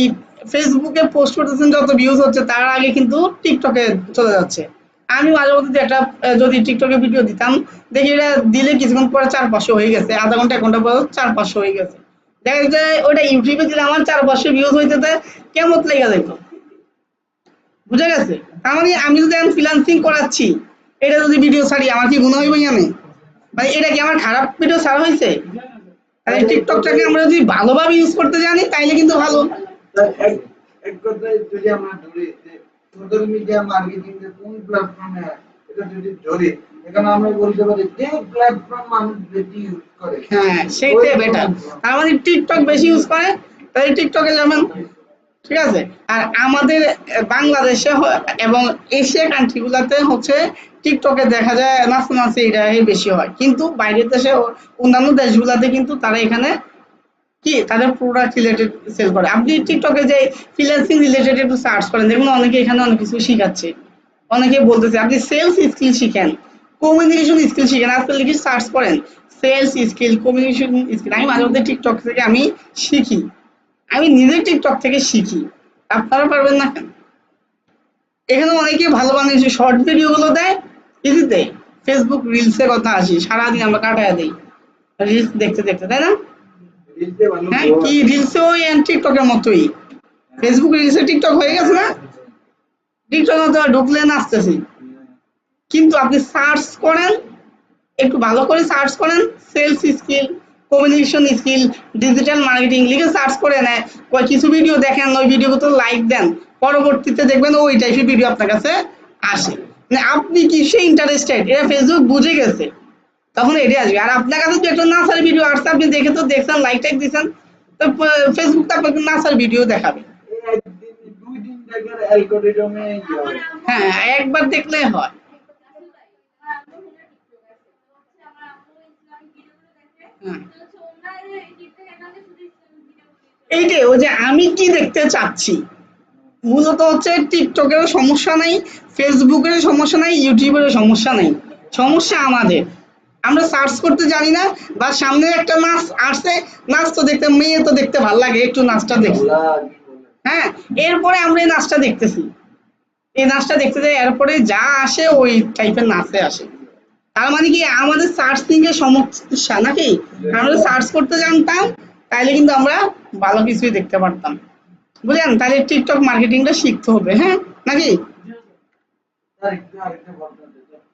ফেসবুকে পোস্ট করতেছেন যত ভিউজ হচ্ছে তার আগে কিন্তু টিকটকে চলে যাচ্ছে। আমি মাঝে মধ্যে যে একটা যদি টিকটকে ভিডিও দিতাম, দেখি এটা দিলে কিছুক্ষণ পরে 400-500 হয়ে গেছে, আধা ঘন্টা 1 ঘন্টা পরে 400-500 হয়ে গেছে। দেখা যায় ওটা ইউটিউবে দিলে আমার 400-500 ভিউজ হইতে কেমন লেগে যেত। বুঝা গেছে? তার মানে আমি যদি এখন ফ্রিল্যান্সিং করাচ্ছি, এটা যদি ভিডিও ছাড়ি আমার কি গুণ হইব জানে? মানে এটা কি আমার খারাপ ভিডিও ছাড়া হয়েছে? তাহলে টিকটকটাকে আমরা যদি ভালোভাবে ইউজ করতে জানি তাইলে কিন্তু ভালো। এক কথায় যদি আমরা ধরি যে সোশ্যাল মিডিয়া মার্কেটিং এর কোন প্ল্যাটফর্মে এটা যদি ধরি, এখানে আমরা বলতে পারি যে প্ল্যাটফর্ম মানুষ বেশি ইউজ করে, হ্যাঁ সেইটাই বেটার। তার মানে টিকটক বেশি ইউজ করে তাহলে টিকটকে যাবেন, ঠিক আছে? আর আমাদের বাংলাদেশে এবং এশিয়া কান্ট্রি গুলাতে হচ্ছে টিকটকে দেখা যায় নাচানাচি এটাই বেশি হয়, কিন্তু বাইরের দেশে অন্যান্য দেশগুলাতে কিন্তু তারা এখানে কি তাদের প্রোডাক্ট রিলেটেড সেল করে। আপনি টিকটকে যে ফ্রিল্যান্সিং রিলেটেড একটু সার্চ করেন, দেখুন অনেকে এখানে অনেক কিছু শিখাচ্ছে, অনেকে বলতেছে আপনি সেলস স্কিল শিখেন, কমিউনিকেশন স্কিল শিখেন। আজকাল লিখে সার্চ করেন সেলস স্কিল, কমিউনিকেশন স্কিল। আমি মাঝে মধ্যে টিকটক থেকে আমি শিখি, আমি নিজে টিকটক থেকে শিখি, আপনারা পারবেন না কেন? এখানে অনেকে ভালো বানিয়েছে, শর্ট ভিডিও গুলো দেয় ইজিতে। ফেসবুক রিলসের কথা আসি, সারাদিন আমরা কাটায় দিই রিলস দেখতে দেখতে, তাই না? রিলসে ভালো হ্যাঁ, কি রিলসে ওই টিকটকের মতোই, ফেসবুক রিলসে টিকটক হয়ে গেছে না? টিকটকে তো ঢুকলে নাচতেছি, কিন্তু আপনি সার্চ করেন, একটু ভালো করে সার্চ করেন sales skill, communication skill, digital marketing লিখে সার্চ করে নেয়, ওই কিছু ভিডিও দেখেন, ওই ভিডিওতে লাইক দেন, পরবর্তীতে দেখবেন ওই টাইপের ভিডিও আপনার কাছে আসে। মানে আপনি কিসে ইন্টারেস্টেড এটা ফেসবুক বুঝে গেছে, তখন এটাই আসবে। আর আপনার কাছে যে একটা নাচার ভিডিও আসছে, আপনি দেখে তো দেখছেন, লাইক টাইক দিচ্ছেন, তো ফেসবুক তো আপনাকে নাচার ভিডিও দেখাবে। একদিন দুই দিন দেখার অ্যালগরিদমে হ্যাঁ, একবার দেখলে হয়। হ্যাঁ, এইটাই ওই যে আমি কি দেখতে চাচ্ছি, মূলত হচ্ছে টিকটকেরও সমস্যা নাই, ফেসবুকের সমস্যা নাই, ইউটিউবের সমস্যা নাই, সমস্যা আমাদের। আমরা সার্চ করতে জানি না, বা সামনে একটা নাচ আসছে, নাচ তো দেখতে, মেয়ে তো দেখতে ভালো লাগে, একটু নাচটা দেখি, হ্যাঁ, এরপরে আমরা এই নাচটা দেখতেছি, এই নাচটা দেখতে যাই, এরপরে যা আসে ওই টাইপের নাচে আসে। তার মানে কি আমাদের সার্চিং এর সমস্যা নাকি? আমরা সার্চ করতে জানতাম তাহলে কিন্তু আমরা ভালো কিছুই দেখতে পারতাম, বুঝলেন? তাহলে টিকটক মার্কেটিংটা শিখতে হবে, হ্যাঁ নাকি?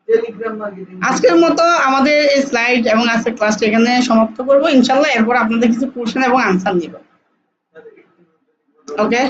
Telegram marketing. আজকের মতো আমাদের এই স্লাইড এবং আজকের ক্লাসটা এখানে সমাপ্ত করবো ইনশাল্লাহ। এরপর আপনাদের কিছু কোশ্চেন এবং আনসার নিব। ওকে।